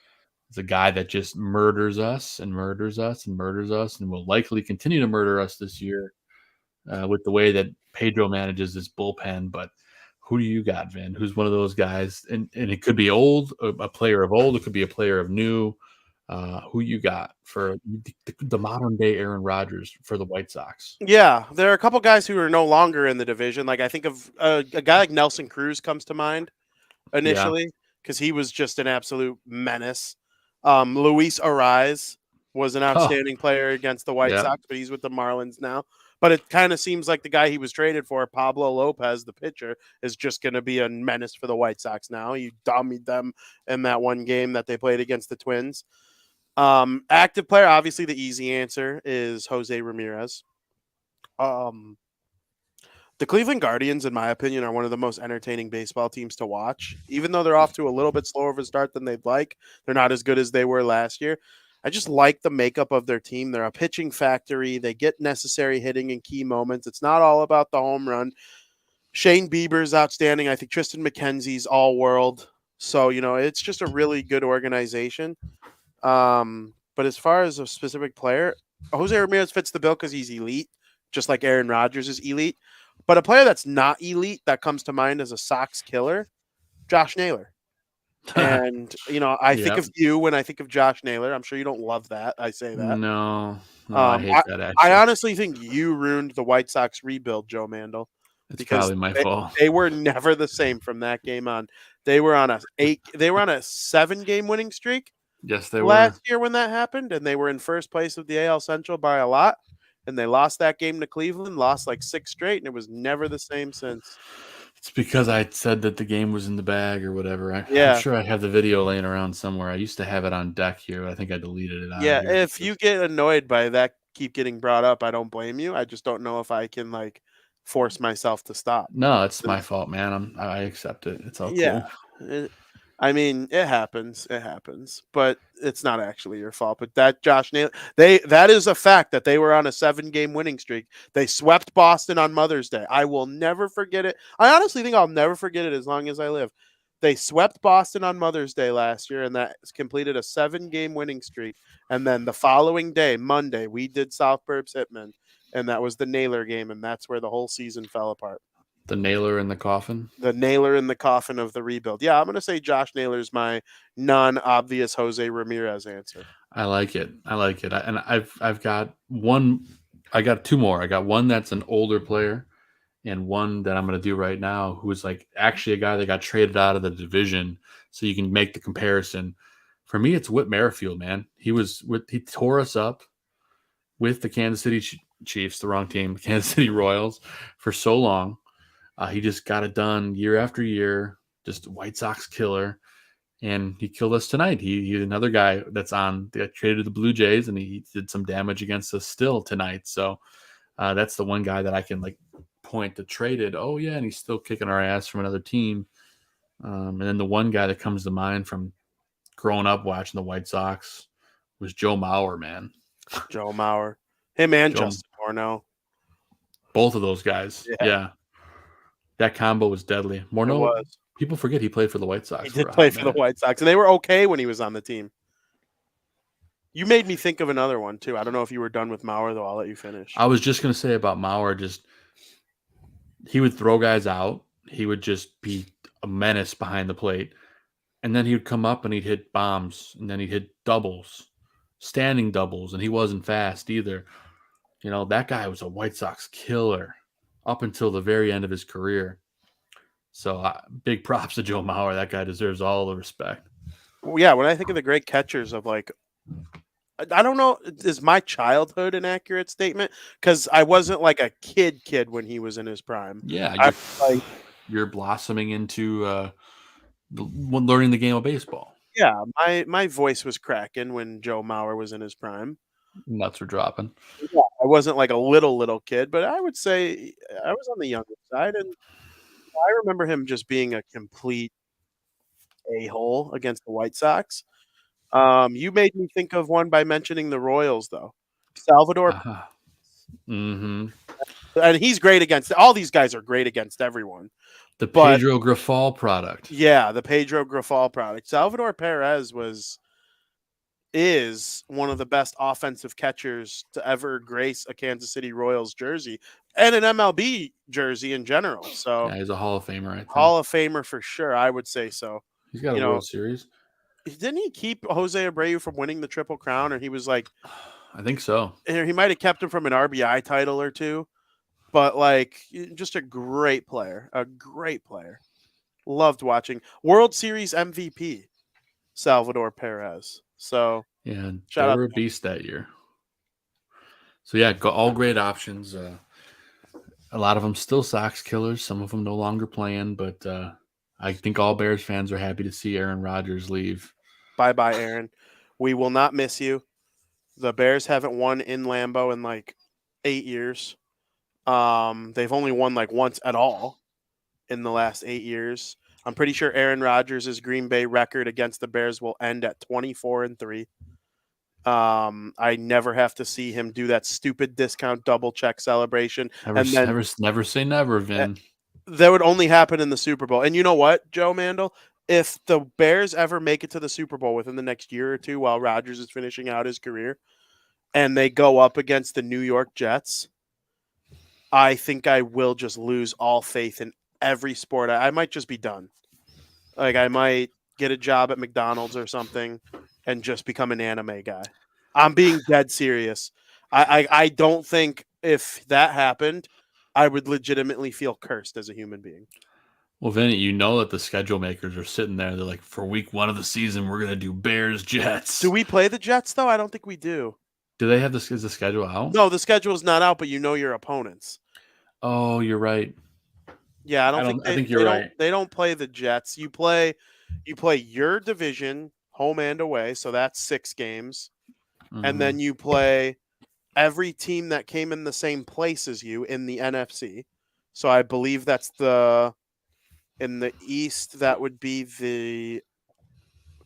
It's a guy that just murders us and murders us and murders us and will likely continue to murder us this year with the way that Pedro manages his bullpen. But who do you got, Vin? Who's one of those guys? And it could be old, a player of old. It could be a player of new. Who you got for the modern day Aaron Rodgers for the White Sox? Yeah, there are a couple guys who are no longer in the division. Like I think of a guy like Nelson Cruz comes to mind initially because he was just an absolute menace. Luis Ariz was an outstanding player against the White Sox, but he's with the Marlins now. But it kind of seems like the guy he was traded for, Pablo Lopez, the pitcher, is just going to be a menace for the White Sox now. He dummied them in that one game that they played against the Twins. Active player, obviously the easy answer is Jose Ramirez. The Cleveland Guardians, in my opinion, are one of the most entertaining baseball teams to watch. Even though they're off to a little bit slower of a start than they'd like, they're not as good as they were last year. I just like the makeup of their team. They're a pitching factory. They get necessary hitting in key moments. It's not all about the home run. Shane Bieber's outstanding. I think Tristan McKenzie's all world. So, it's just a really good organization. But as far as a specific player, Jose Ramirez fits the bill because he's elite, just like Aaron Rodgers is elite. But a player that's not elite that comes to mind as a Sox killer, Josh Naylor. And, I think of you when I think of Josh Naylor. I'm sure you don't love that. I say that. No, I hate that, actually. I honestly think you ruined the White Sox rebuild, Joe Mandel. It's probably my fault. They were never the same from that game on. They were on a 7-game winning streak. Yes, they were. Last year when that happened, and they were in first place of the AL Central by a lot, and they lost that game to Cleveland, lost like 6 straight, and it was never the same since. It's because I said that the game was in the bag or whatever. I'm sure I have the video laying around somewhere. I used to have it on deck here. I think I deleted it. If you get annoyed by that keep getting brought up, I don't blame you. I just don't know if I can force myself to stop. No, it's my fault, man. I accept it. It's all cool. I mean, it happens. It happens, but it's not actually your fault. But that Josh Naylor, that is a fact that they were on a 7-game winning streak. They swept Boston on Mother's Day. I will never forget it. I honestly think I'll never forget it as long as I live. They swept Boston on Mother's Day last year, and that completed a 7-game winning streak. And then the following day, Monday, we did South Burbs Hitmen, and that was the Naylor game, and that's where the whole season fell apart. The nailer in the coffin. The nailer in the coffin of the rebuild. Yeah, I'm going to say Josh Naylor's my non-obvious Jose Ramirez answer. I like it. And I've got one. I got two more. I got one that's an older player, and one that I'm going to do right now, who is like actually a guy that got traded out of the division, so you can make the comparison. For me, it's Whit Merrifield, man. He tore us up with the Kansas City Chiefs, the wrong team, Kansas City Royals, for so long. He just got it done year after year, just a White Sox killer. And he killed us tonight. He's another guy that got traded to the Blue Jays, and he did some damage against us still tonight. So that's the one guy that I can like point to traded. Oh, yeah, and he's still kicking our ass from another team. And then the one guy that comes to mind from growing up watching the White Sox was Joe Mauer, man. Joe Mauer. Him and Justin Morneau. Both of those guys. Yeah. That combo was deadly. Morneau, people forget he played for the White Sox. He did play for the White Sox, and they were okay when he was on the team. You made me think of another one, too. I don't know if you were done with Mauer, though. I'll let you finish. I was just going to say about Mauer, he would throw guys out. He would just be a menace behind the plate. And then he would come up and he'd hit bombs, and then he'd hit doubles, standing doubles, and he wasn't fast either. You know, that guy was a White Sox killer up until the very end of his career. So big props to Joe Mauer. That guy deserves all the respect. Well, yeah, when I think of the great catchers of like, I don't know, is my childhood an accurate statement? Because I wasn't like a kid when he was in his prime. Yeah, you're blossoming into learning the game of baseball. Yeah, my voice was cracking when Joe Mauer was in his prime. Nuts were dropping. Yeah, I wasn't like a little kid, but I would say I was on the younger side, and I remember him just being a complete a-hole against the White Sox. You made me think of one by mentioning the Royals, though. Salvador. Mm-hmm. And he's great against – all these guys are great against everyone. The Pedro Grifol product. Yeah, the Pedro Grifol product. Salvador Perez is one of the best offensive catchers to ever grace a Kansas City Royals jersey and an MLB jersey in general. So yeah, he's a Hall of Famer, I think. Hall of Famer for sure, I would say so. He's got a World Series. Didn't he keep Jose Abreu from winning the Triple Crown? Or he was like, I think so. He might have kept him from an RBI title or two, but like just a great player. Loved watching. World Series MVP, Salvador Perez. So yeah, they were a beast that year. So yeah, all great options. A lot of them still Sox killers. Some of them no longer playing, but I think all Bears fans are happy to see Aaron Rodgers leave. Bye-bye, Aaron. We will not miss you. The Bears haven't won in Lambeau in like 8 years. They've only won like once at all in the last 8 years. I'm pretty sure Aaron Rodgers' Green Bay record against the Bears will end at 24-3. I never have to see him do that stupid discount double check celebration. Never say never, Vin. That would only happen in the Super Bowl. And you know what, Joe Mandel? If the Bears ever make it to the Super Bowl within the next year or two while Rodgers is finishing out his career and they go up against the New York Jets, I think I will just lose all faith in every sport. I might just be done. Like I might get a job at McDonald's or something and just become an anime guy. I'm being dead serious. I don't think if that happened, I would legitimately feel cursed as a human being. Well, Vinny, you know that the schedule makers are sitting there. They're like, for week 1 of the season, we're going to do Bears Jets. Do we play the Jets, though? I don't think we do. Do they have is the schedule out? No, the schedule's not out, but you know your opponents. Oh, you're right. Yeah, I think you're right. They don't play the Jets. You play your division, home and away, so that's 6 games. Mm-hmm. And then you play every team that came in the same place as you in the NFC. So I believe that's in the East, that would be the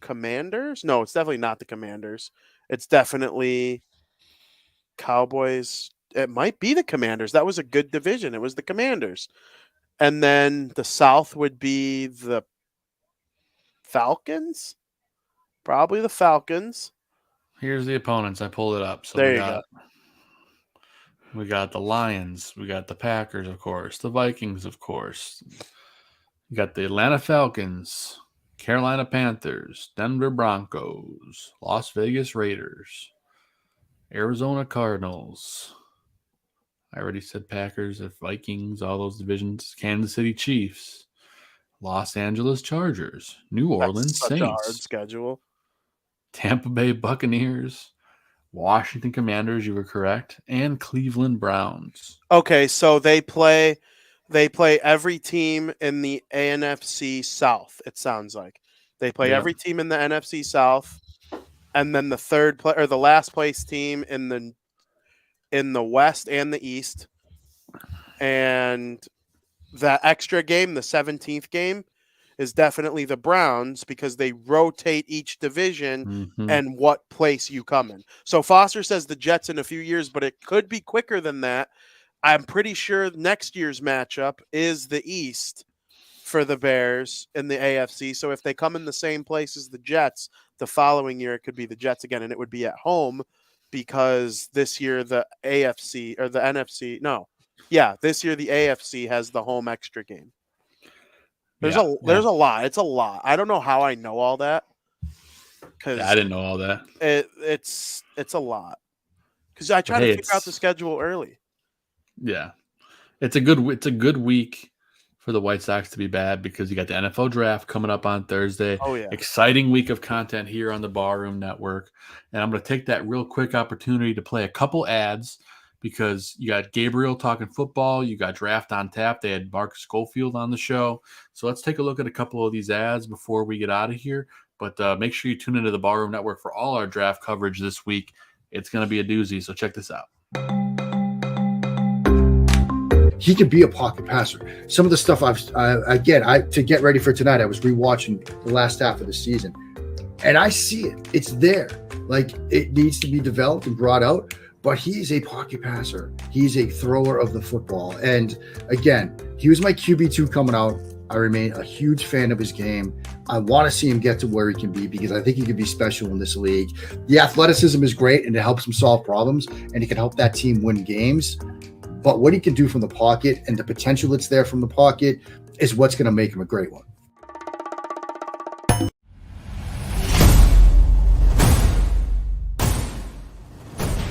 Commanders. No, it's definitely not the Commanders. It's definitely Cowboys. It might be the Commanders. That was a good division. It was the Commanders. And then the South would be the Falcons. Probably the Falcons. Here's the opponents. I pulled it up. So There you go. We got the Lions. We got the Packers, of course. The Vikings, of course. We got the Atlanta Falcons, Carolina Panthers, Denver Broncos, Las Vegas Raiders, Arizona Cardinals. I already said Packers, the Vikings, all those divisions. Kansas City Chiefs, Los Angeles Chargers, New Orleans Such a hard Saints, schedule. Tampa Bay Buccaneers, Washington Commanders, you were correct, and Cleveland Browns. Okay, so they play every team in the NFC South, it sounds like. They play every team in the NFC South, and then the last place team in the West and the East. And that extra game, the 17th game, is definitely the Browns because they rotate each division and what place you come in. So Foster says the Jets in a few years, but it could be quicker than that. I'm pretty sure next year's matchup is the East for the Bears in the AFC. So if they come in the same place as the Jets, the following year it could be the Jets again, and it would be at home because this year the AFC or the NFC, this year the AFC has the home extra game. There's a lot. It's a lot. I don't know how I know all that because I didn't know all that. It's a lot because I try to figure out the schedule early. Yeah, it's a good week for the White Sox to be bad because you got the NFL draft coming up on Thursday. Oh yeah, exciting week of content here on the Barroom Network, and I'm going to take that real quick opportunity to play a couple ads. Because you got Gabriel talking football, you got Draft on Tap. They had Mark Schofield on the show. So let's take a look at a couple of these ads before we get out of here. But make sure you tune into the Barroom Network for all our draft coverage this week. It's going to be a doozy, so check this out. He could be a pocket passer. Some of the stuff to get ready for tonight, I was rewatching the last half of the season. And I see it. It's there. Like, it needs to be developed and brought out. But he's a pocket passer. He's a thrower of the football. And again, he was my QB2 coming out. I remain a huge fan of his game. I want to see him get to where he can be because I think he could be special in this league. The athleticism is great and it helps him solve problems and he can help that team win games. But what he can do from the pocket and the potential that's there from the pocket is what's going to make him a great one.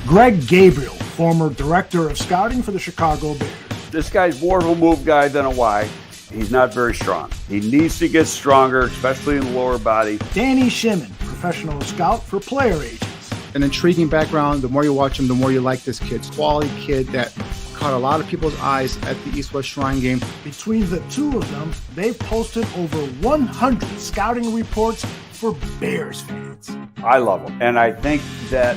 Greg Gabriel, former director of scouting for the Chicago Bears. This guy's more of a move guy than a wide. He's not very strong. He needs to get stronger, especially in the lower body. Danny Shimon, professional scout for player agents. An intriguing background. The more you watch him, the more you like this kid. Quality kid that caught a lot of people's eyes at the East-West Shrine game. Between the two of them, they've posted over 100 scouting reports for Bears fans. I love him, and I think that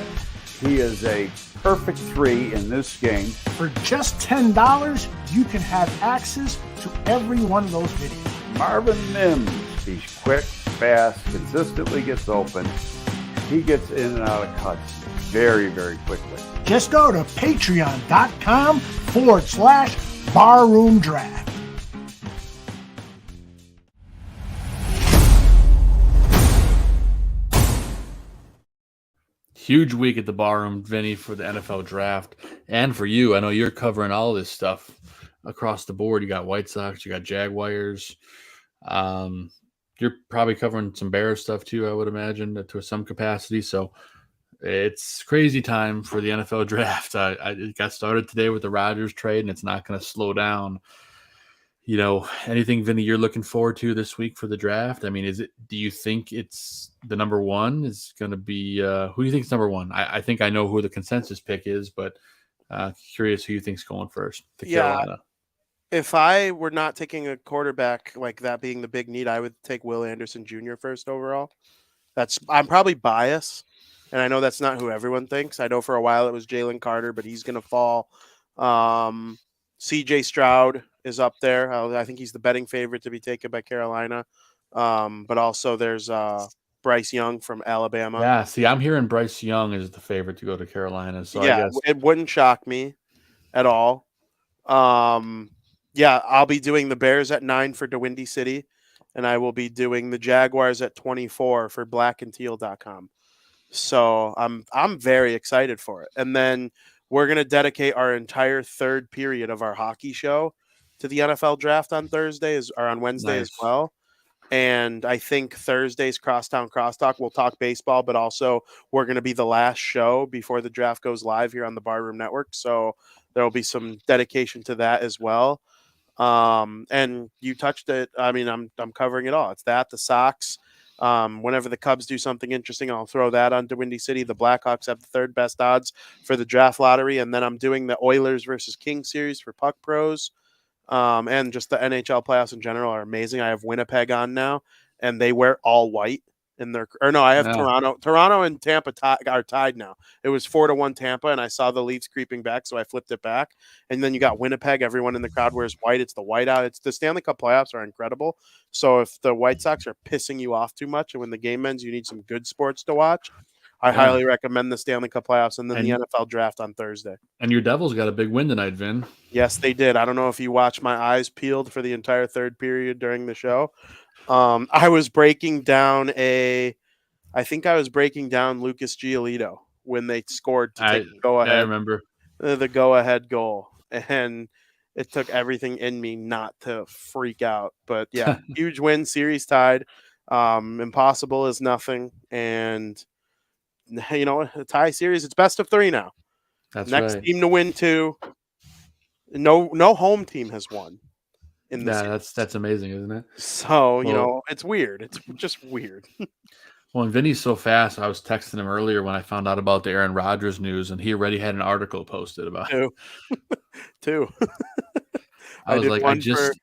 he is a perfect 3 in this game. For just $10, you can have access to every one of those videos. Marvin Mims, he's quick, fast, consistently gets open. He gets in and out of cuts very, very quickly. Just go to patreon.com/barroomdraft. Huge week at the Barroom, Vinnie, for the NFL draft. And for you, I know you're covering all this stuff across the board. You got White Sox, you got Jaguars. You're probably covering some Bears stuff too, I would imagine, to some capacity. So it's crazy time for the NFL draft. I got started today with the Rodgers trade, and it's not going to slow down. You know, anything, Vinny, you're looking forward to this week for the draft? I mean, do you think it's the number one is going to be, who do you think is number one? I think I know who the consensus pick is, but curious who you think's going first to Carolina. If I were not taking a quarterback, like that being the big need, I would take Will Anderson Jr. first overall. I'm probably biased, and I know that's not who everyone thinks. I know for a while it was Jalen Carter, but he's going to fall. C.J. Stroud is up there. I think he's the betting favorite to be taken by Carolina. But also there's Bryce Young from Alabama. Yeah, see, I'm hearing Bryce Young is the favorite to go to Carolina. So Yeah, I guess it wouldn't shock me at all. Yeah, I'll be doing the Bears at 9 for DeWindy City, and I will be doing the Jaguars at 24 for blackandteal.com. So I'm very excited for it. And then we're going to dedicate our entire third period of our hockey show to the NFL draft on Wednesday as nice. well. And I think Thursday's Crosstown Crosstalk, we'll talk baseball, but also we're going to be the last show before the draft goes live here on the Barroom Network. So there will be some dedication to that as well. And you touched it. I mean, I'm covering it all. It's that, the Sox. Whenever the Cubs do something interesting, I'll throw that on DeWindy City. The Blackhawks have the third best odds for the draft lottery. And then I'm doing the Oilers versus Kings series for Puck Pros. And just the NHL playoffs in general are amazing. I have Winnipeg on now, and they wear all white in their. Or no, I have Toronto. Toronto and Tampa are tied now. It was 4-1 Tampa, and I saw the Leafs creeping back, so I flipped it back. And then you got Winnipeg. Everyone in the crowd wears white. It's the whiteout. It's the Stanley Cup playoffs are incredible. So if the White Sox are pissing you off too much, and when the game ends, you need some good sports to watch. I highly recommend the Stanley Cup playoffs and then the NFL draft on Thursday. And your Devils got a big win tonight, Vin. Yes, they did. I don't know if you watched my eyes peeled for the entire third period during the show. I was breaking down Lucas Giolito when they scored to take the go-ahead. I remember. The go-ahead goal. And it took everything in me not to freak out. But, yeah, huge win, series tied. Impossible is nothing. And, you know, a tie series, it's best of 3 now. That's Next right. team to win 2. No home team has won in this. Yeah, that's amazing, isn't it? So, you know, it's weird. It's just weird. Well, and Vinny's so fast. I was texting him earlier when I found out about the Aaron Rodgers news, and he already had an article posted about it. Two. I was like, one for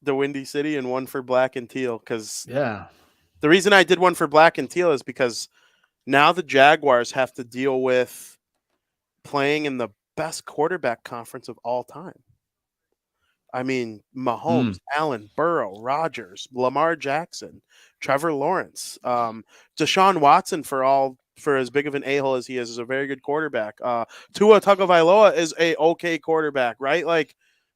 the Windy City and one for Black and Teal. Because the reason I did one for Black and Teal is because now the Jaguars have to deal with playing in the best quarterback conference of all time. I mean, Mahomes, Allen, Burrow, Rodgers, Lamar Jackson, Trevor Lawrence, Deshaun Watson for as big of an a-hole as he is a very good quarterback. Tua Tagovailoa is a okay quarterback, right? Like,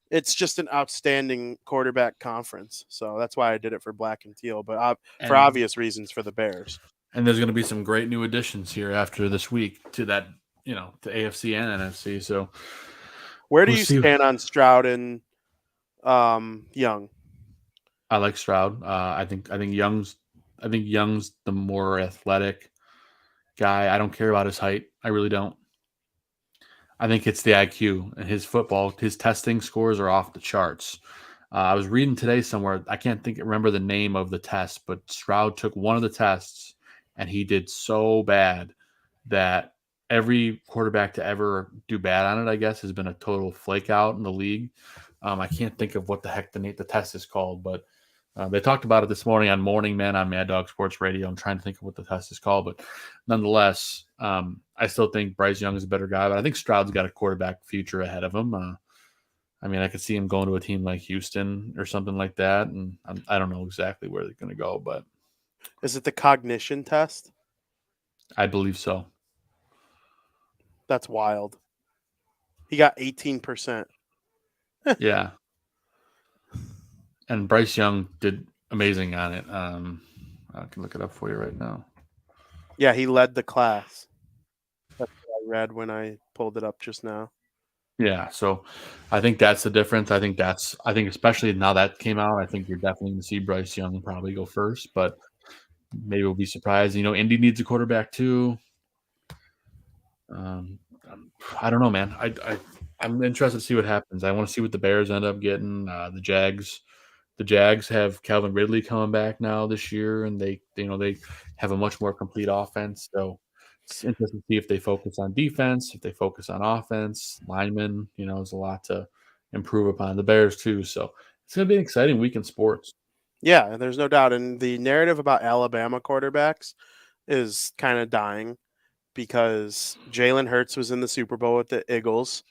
it's just an outstanding quarterback conference. So that's why I did it for Black and Teal, but for obvious reasons for the Bears. And there's going to be some great new additions here after this week to that, you know, to AFC and NFC. So where do you stand on Stroud and Young? I like Stroud. I think Young's the more athletic guy. I don't care about his height. I really don't. I think it's the IQ and his testing scores are off the charts. I was reading today somewhere. I can't remember the name of the test, but Stroud took one of the tests and he did so bad that every quarterback to ever do bad on it, I guess, has been a total flake out in the league. I can't think of what the heck the test is called, but they talked about it this morning on Morning Man on Mad Dog Sports Radio. I'm trying to think of what the test is called, but nonetheless, I still think Bryce Young is a better guy, but I think Stroud's got a quarterback future ahead of him. I mean, I could see him going to a team like Houston or something like that, and I don't know exactly where they're going to go, but is it the cognition test? I believe so. That's wild. He got 18%. Yeah. And Bryce Young did amazing on it. I can look it up for you right now. Yeah, he led the class. That's what I read when I pulled it up just now. Yeah, so I think that's the difference. I think especially now that came out, I think you're definitely going to see Bryce Young probably go first, but maybe we'll be surprised. You know, Indy needs a quarterback too. I don't know, man. I'm interested to see what happens. I want to see what the Bears end up getting. The Jags have Calvin Ridley coming back now this year, and they have a much more complete offense. So it's interesting to see if they focus on defense, if they focus on offense, linemen. You know, there's a lot to improve upon. The Bears too. So it's going to be an exciting week in sports. Yeah, there's no doubt. And the narrative about Alabama quarterbacks is kind of dying because Jalen Hurts was in the Super Bowl with the Eagles.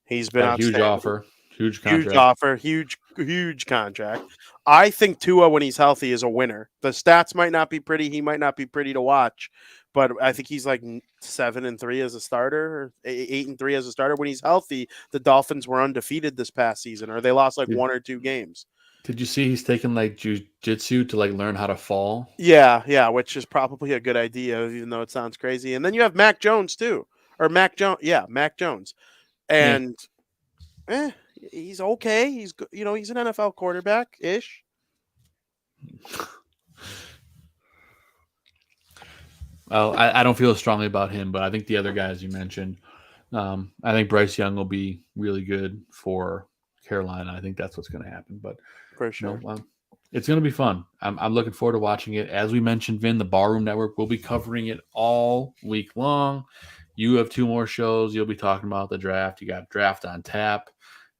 He's been a huge offer. Huge contract. Huge offer, huge contract. I think Tua, when he's healthy, is a winner. The stats might not be pretty. He might not be pretty to watch, but I think he's like 7-3 as a starter, or 8-3 as a starter. When he's healthy, the Dolphins were undefeated this past season, or they lost like 1 or 2 games. Did you see he's taking like jiu-jitsu to like learn how to fall? Yeah, which is probably a good idea, even though it sounds crazy. And then you have Mac Jones too, or Mac Jones, and he's okay. He's he's an NFL quarterback ish. Well, I don't feel as strongly about him, but I think the other guys you mentioned, I think Bryce Young will be really good for Carolina. I think that's what's going to happen. But for sure, it's going to be fun. I'm looking forward to watching it. As we mentioned, Vin, the Barroom Network will be covering it all week long. You have 2 more shows. You'll be talking about the draft. You got Draft on Tap.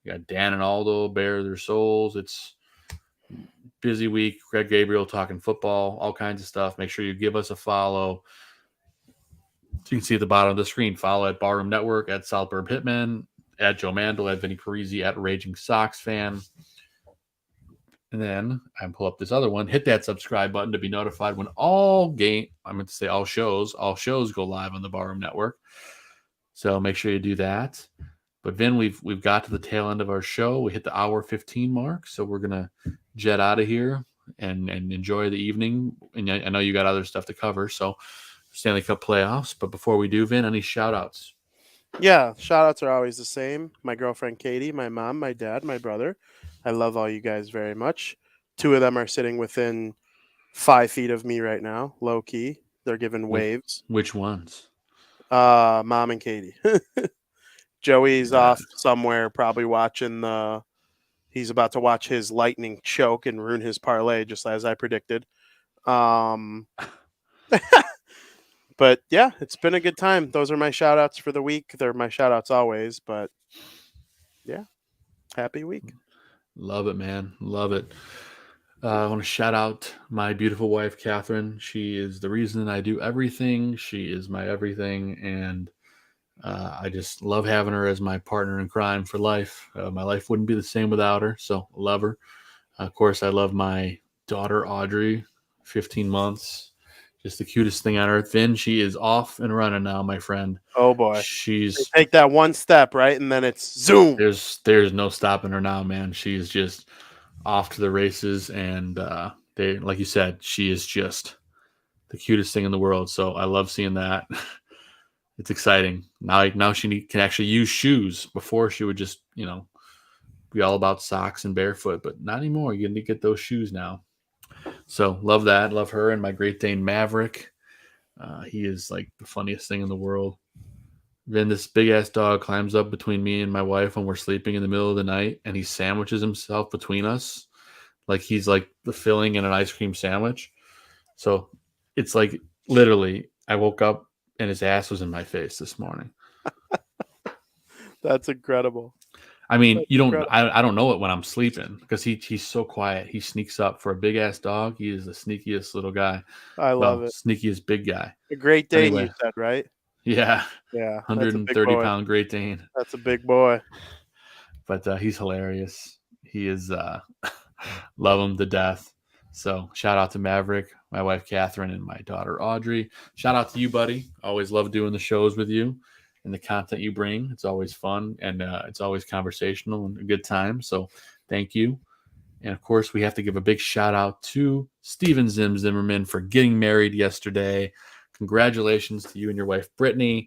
You got Dan and Aldo bare their souls. It's busy week. Greg Gabriel talking football, all kinds of stuff. Make sure you give us a follow. So you can see at the bottom of the screen, follow at Barroom Network, at Southburb Hitmen, at Joe Mandel, at Vinnie Parisi, at Raging Sox Fan. And then I pull up this other one. Hit that subscribe button to be notified when all shows go live on the Barroom Network. So make sure you do that. But Vin, we've got to the tail end of our show. We hit the hour 15 mark, so we're gonna jet out of here and enjoy the evening. And I know you got other stuff to cover, so Stanley Cup playoffs. But before we do, Vin, any shout outs? Yeah, shout outs are always the same. My girlfriend Katie, my mom, my dad, my brother. I love all you guys very much. 2 of them are sitting within 5 feet of me right now, low key. They're giving waves. Which ones? Mom and Katie. Joey's off somewhere, probably watching he's about to watch his Lightning choke and ruin his parlay, just as I predicted. But yeah, it's been a good time. Those are my shout outs for the week. They're my shout outs always, but yeah, happy week. Love it, man. Love it. I want to shout out my beautiful wife, Catherine. She is the reason I do everything. She is my everything. And I just love having her as my partner in crime for life. My life wouldn't be the same without her. So love her. Of course, I love my daughter, Audrey, 15 months. Just the cutest thing on earth. Vin, she is off and running now, my friend. Oh boy. They take that one step, right? And then it's zoom. There's no stopping her now, man. She's just off to the races. And they, like you said, she is just the cutest thing in the world. So I love seeing that. It's exciting. Now she can actually use shoes. Before she would just, be all about socks and barefoot, but not anymore. You need to get those shoes now. So love that. Love her and my Great Dane Maverick. He is like the funniest thing in the world. Then this big ass dog climbs up between me and my wife when we're sleeping in the middle of the night, and he sandwiches himself between us. Like he's like the filling in an ice cream sandwich. So it's like literally I woke up and his ass was in my face this morning. That's incredible. I mean, I don't know it when I'm sleeping because he's so quiet. He sneaks up for a big ass dog. He is the sneakiest little guy. I love it. Sneakiest big guy. A Great Dane, anyway, you said, right? Yeah. Yeah. 130-pound Great Dane. That's a big boy. But he's hilarious. He is love him to death. So shout out to Maverick, my wife Catherine, and my daughter Audrey. Shout out to you, buddy. Always love doing the shows with you. And the content you bring, it's always fun and it's always conversational and a good time. So thank you. And of course, we have to give a big shout out to Steven Zimmerman for getting married yesterday. Congratulations to you and your wife, Brittany.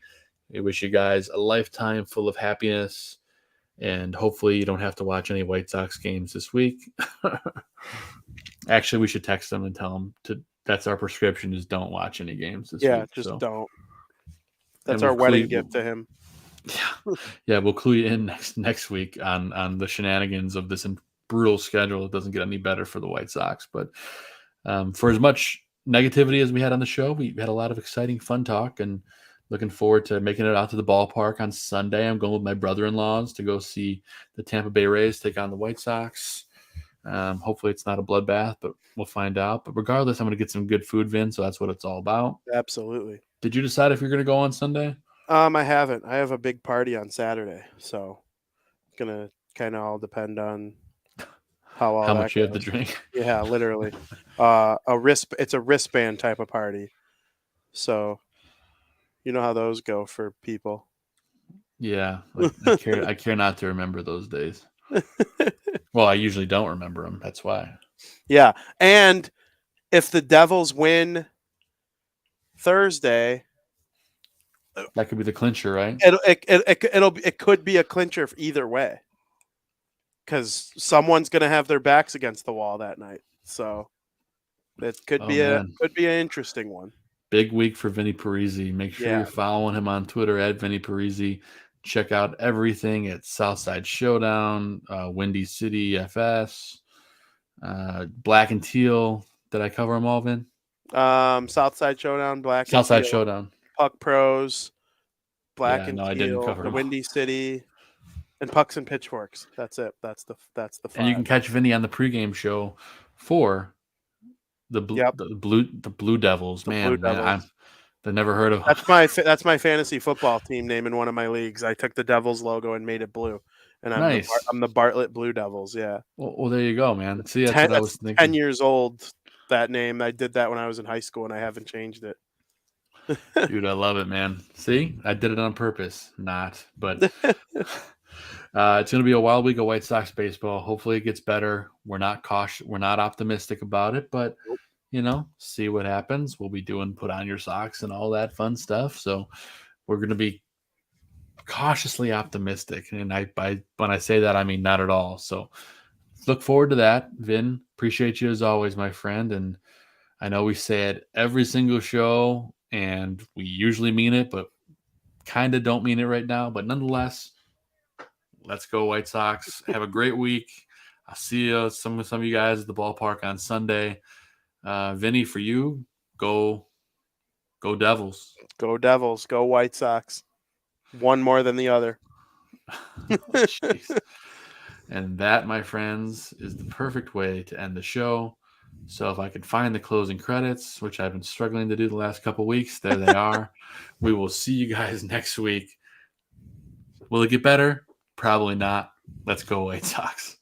I wish you guys a lifetime full of happiness. And hopefully you don't have to watch any White Sox games this week. Actually, we should text them and tell them that's our prescription is don't watch any games this week. Yeah, just don't. That's our wedding gift to him. Yeah, we'll clue you in next week on the shenanigans of this brutal schedule. It doesn't get any better for the White Sox. But for as much negativity as we had on the show, we had a lot of exciting, fun talk, and looking forward to making it out to the ballpark on Sunday. I'm going with my brother-in-laws to go see the Tampa Bay Rays take on the White Sox. Hopefully it's not a bloodbath, but we'll find out. But regardless, I'm going to get some good food, Vin, so that's what it's all about. Absolutely. Did you decide if you're going to go on Sunday? I haven't. I have a big party on Saturday, so I'm gonna kind of all depend on how How that much you have to goes. drink. Yeah, literally. It's a wristband type of party. So you know how those go for people. Yeah, like, I care not to remember those days. Well, I usually don't remember them. That's why. Yeah, and if the Devils win Thursday, That could be the clincher, right? it could be a clincher either way, because someone's going to have their backs against the wall that night. So it could Oh, be man. an interesting one. Big week for Vinnie Parisi. Make sure Yeah. you're following him on Twitter at Vinnie Parisi. Check out everything at Southside Showdown, Windy City FS, Black and Teal. Did I cover them all, Vin? Southside Showdown, Black Southside and Teal, Showdown. Puck Pros, Black Yeah, and no, I Teal, didn't cover the them. Windy City, and Pucks and Pitchforks. That's it. That's the five. And you can catch Vinny on the pregame show for the Blue Devils. Blue Devils. I've never heard of. That's my fantasy football team name in one of my leagues. I took the Devils logo and made it blue, and Nice. I'm the Bartlett Blue Devils. Yeah. Well, there you go, man. See, that's what I was thinking. 10 years old. That name. I did that when I was in high school, and I haven't changed it. Dude, I love it, man. See, I did it on purpose. Not, but it's going to be a wild week of White Sox baseball. Hopefully, it gets better. We're not cautious. We're not optimistic about it, but see what happens. We'll be doing put on your socks and all that fun stuff. So we're going to be cautiously optimistic, and when I say that, I mean not at all. So look forward to that. Vin, appreciate you as always, my friend. And I know we say it every single show, and we usually mean it, but kind of don't mean it right now. But nonetheless, let's go White Sox. Have a great week. I'll see you, some of you guys at the ballpark on Sunday. Vinny, for you, go Devils. Go Devils. Go White Sox. One more than the other. Jeez. And that, my friends, is the perfect way to end the show. So if I could find the closing credits, which I've been struggling to do the last couple of weeks, there they are. We will see you guys next week. Will it get better? Probably not. Let's go White Sox.